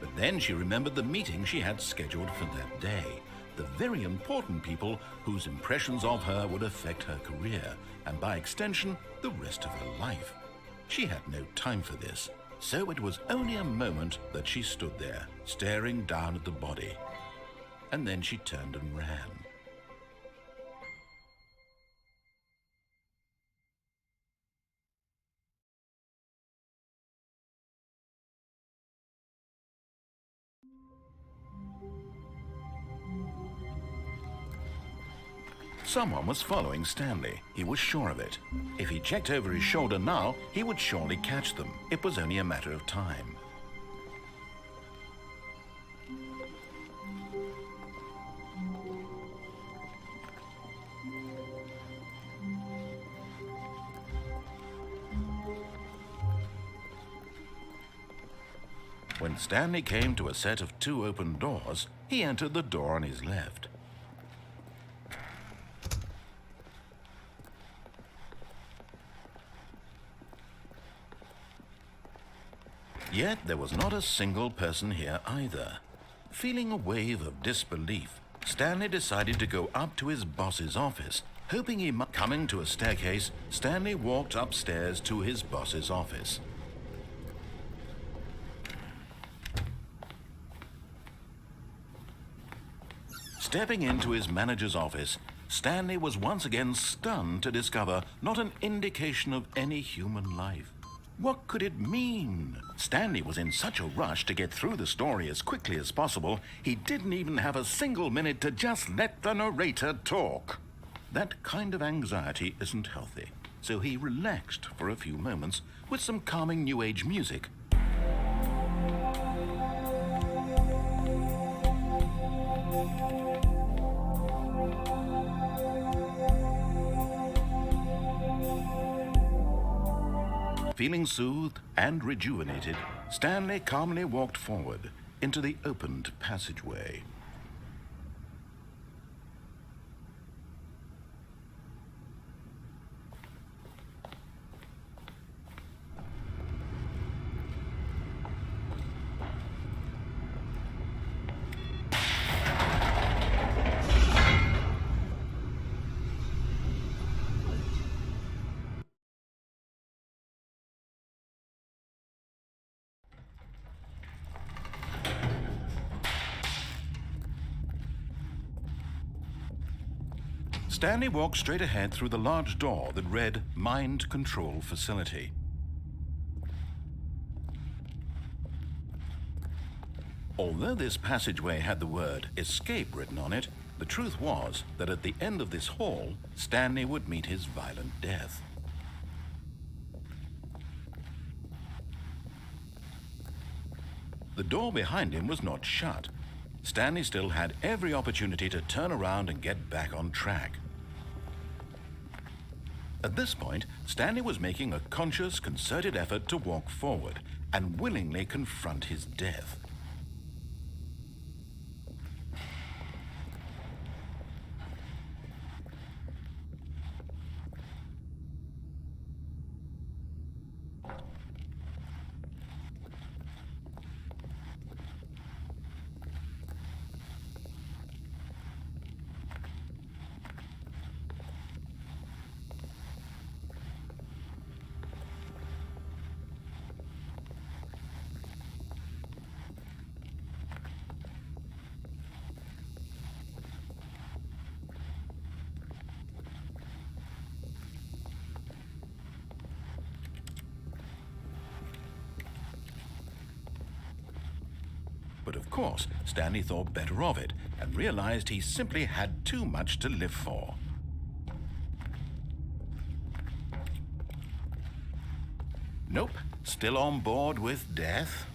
But then she remembered the meeting she had scheduled for that day, the very important people whose impressions of her would affect her career, and by extension, the rest of her life. She had no time for this, so it was only a moment that she stood there, staring down at the body. And then she turned and ran. Someone was following Stanley. He was sure of it. If he checked over his shoulder now, he would surely catch them. It was only a matter of time. When Stanley came to a set of 2 open doors, he entered the door on his left. Yet there was not a single person here either. Feeling a wave of disbelief, Stanley decided to go up to his boss's office, hoping he might. Coming to a staircase, Stanley walked upstairs to his boss's office. Stepping into his manager's office, Stanley was once again stunned to discover not an indication of any human life. What could it mean? Stanley was in such a rush to get through the story as quickly as possible, he didn't even have a single minute to just let the narrator talk. That kind of anxiety isn't healthy, so he relaxed for a few moments with some calming New Age music. Feeling soothed and rejuvenated, Stanley calmly walked forward into the opened passageway. Stanley walked straight ahead through the large door that read Mind Control Facility. Although this passageway had the word Escape written on it, the truth was that at the end of this hall, Stanley would meet his violent death. The door behind him was not shut. Stanley still had every opportunity to turn around and get back on track. At this point, Stanley was making a conscious, concerted effort to walk forward and willingly confront his death. But of course, Stanley thought better of it and realized he simply had too much to live for. Nope, still on board with death.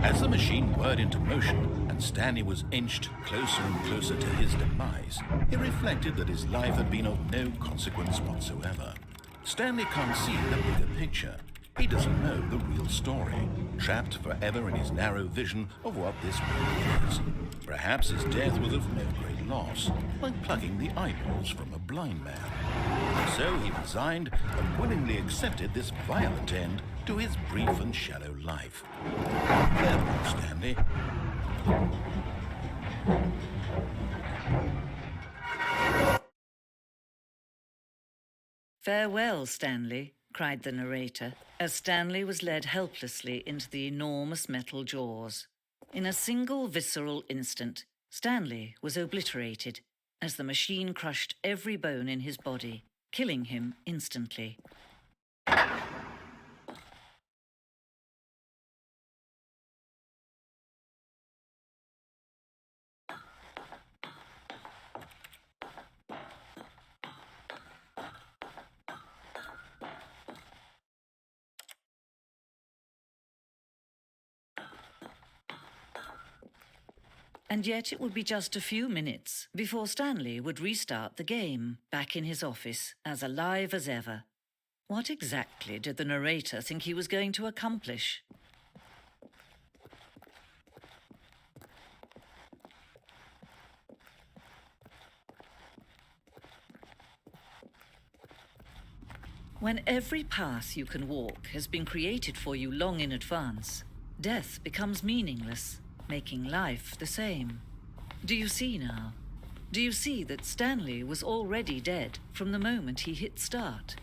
As the machine whirred into motion and Stanley was inched closer and closer to his demise, he reflected that his life had been of no consequence whatsoever. Stanley can't see the bigger picture. He doesn't know the real story, trapped forever in his narrow vision of what this world is. Perhaps his death was of no great loss, like plucking the eyeballs from a blind man. So he resigned and willingly accepted this violent end to his brief and shallow life. Farewell, Stanley. "Farewell, Stanley," cried the narrator, as Stanley was led helplessly into the enormous metal jaws. In a single visceral instant, Stanley was obliterated as the machine crushed every bone in his body, killing him instantly. And yet it would be just a few minutes before Stanley would restart the game, back in his office, as alive as ever. What exactly did the narrator think he was going to accomplish? When every path you can walk has been created for you long in advance, death becomes meaningless, making life the same. Do you see now? Do you see that Stanley was already dead from the moment he hit start?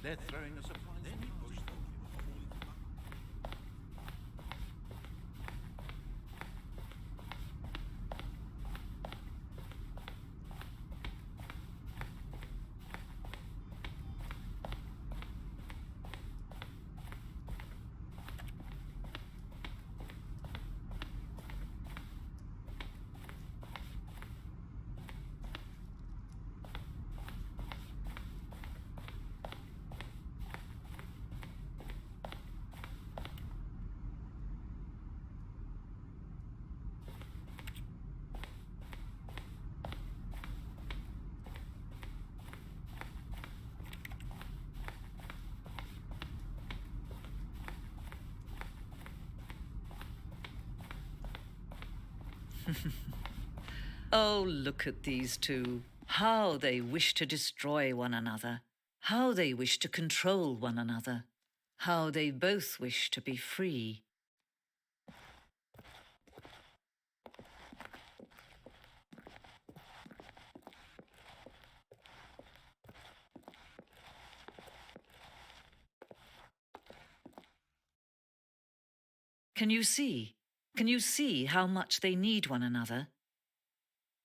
They're throwing a surprise. Then he pushed them. Oh, look at these two. How they wish to destroy one another. How they wish to control one another. How they both wish to be free. Can you see? Can you see how much they need one another?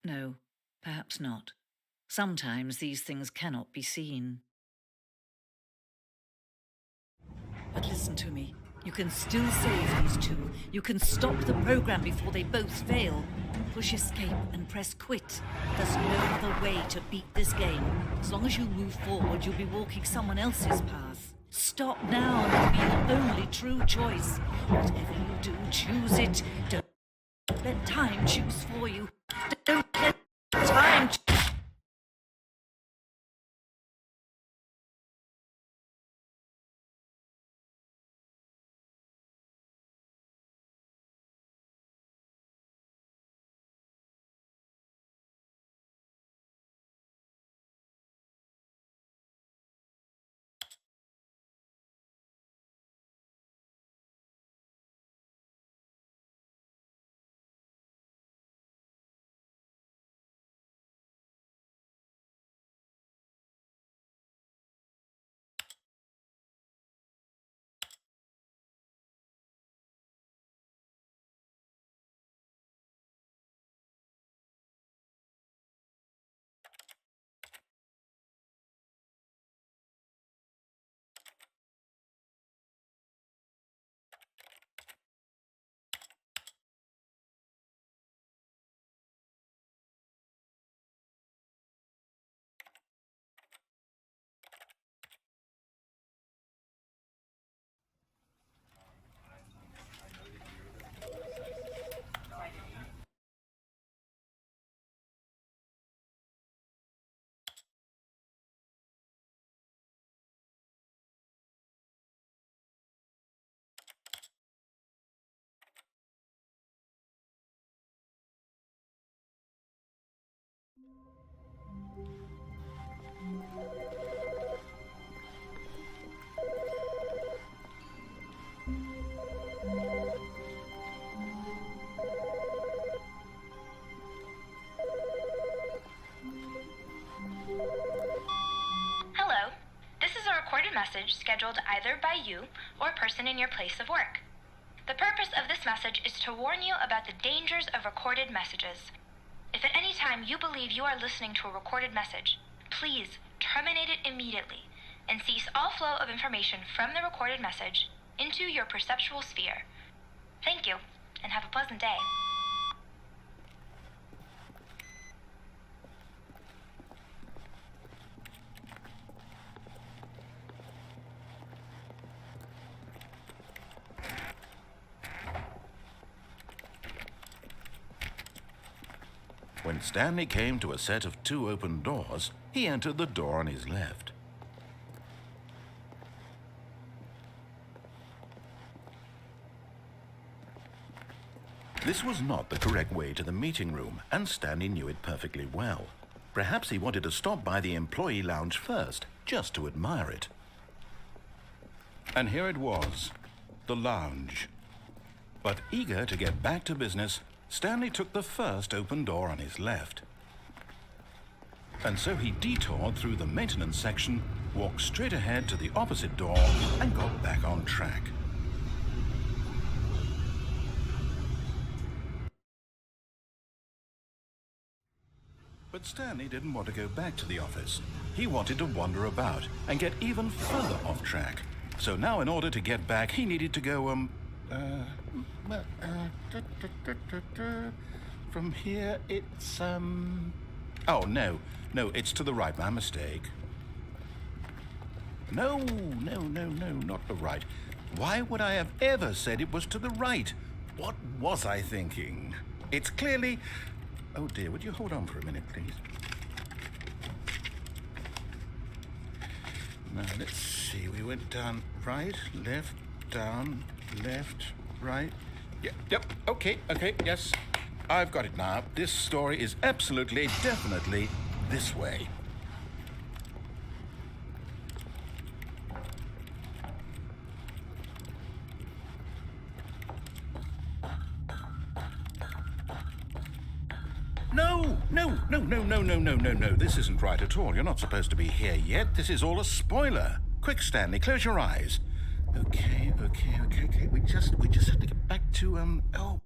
No, perhaps not. Sometimes these things cannot be seen. But listen to me. You can still save these two. You can stop the program before they both fail. Push escape and press quit. There's no other way to beat this game. As long as you move forward, you'll be walking someone else's path. Stop now and it'll be your only true choice. Whatever you do, choose it. Don't let time choose for you. Don't let time choose. Hello. This is a recorded message scheduled either by you or a person in your place of work. The purpose of this message is to warn you about the dangers of recorded messages. If at any time you believe you are listening to a recorded message, please terminate it immediately and cease all flow of information from the recorded message into your perceptual sphere. Thank you, and have a pleasant day. When Stanley came to a set of 2 open doors, he entered the door on his left. This was not the correct way to the meeting room, and Stanley knew it perfectly well. Perhaps he wanted to stop by the employee lounge first, just to admire it. And here it was, the lounge. But eager to get back to business, Stanley took the first open door on his left. And so he detoured through the maintenance section walked straight ahead to the opposite door and got back on track. But Stanley didn't want to go back to the office. He wanted to wander about and get even further off track. So now in order to get back, he needed to go, from here it's, oh, no, it's to the right, my mistake. No, not the right. Why would I have ever said it was to the right? What was I thinking? It's clearly... Oh dear, would you hold on for a minute, please? Now, let's see. We went down right, left, down, left, right. Yep, okay, yes. I've got it now. This story is absolutely, definitely this way. No. This isn't right at all. You're not supposed to be here yet. This is all a spoiler. Quick, Stanley, close your eyes. Okay. We just have to get back to, oh,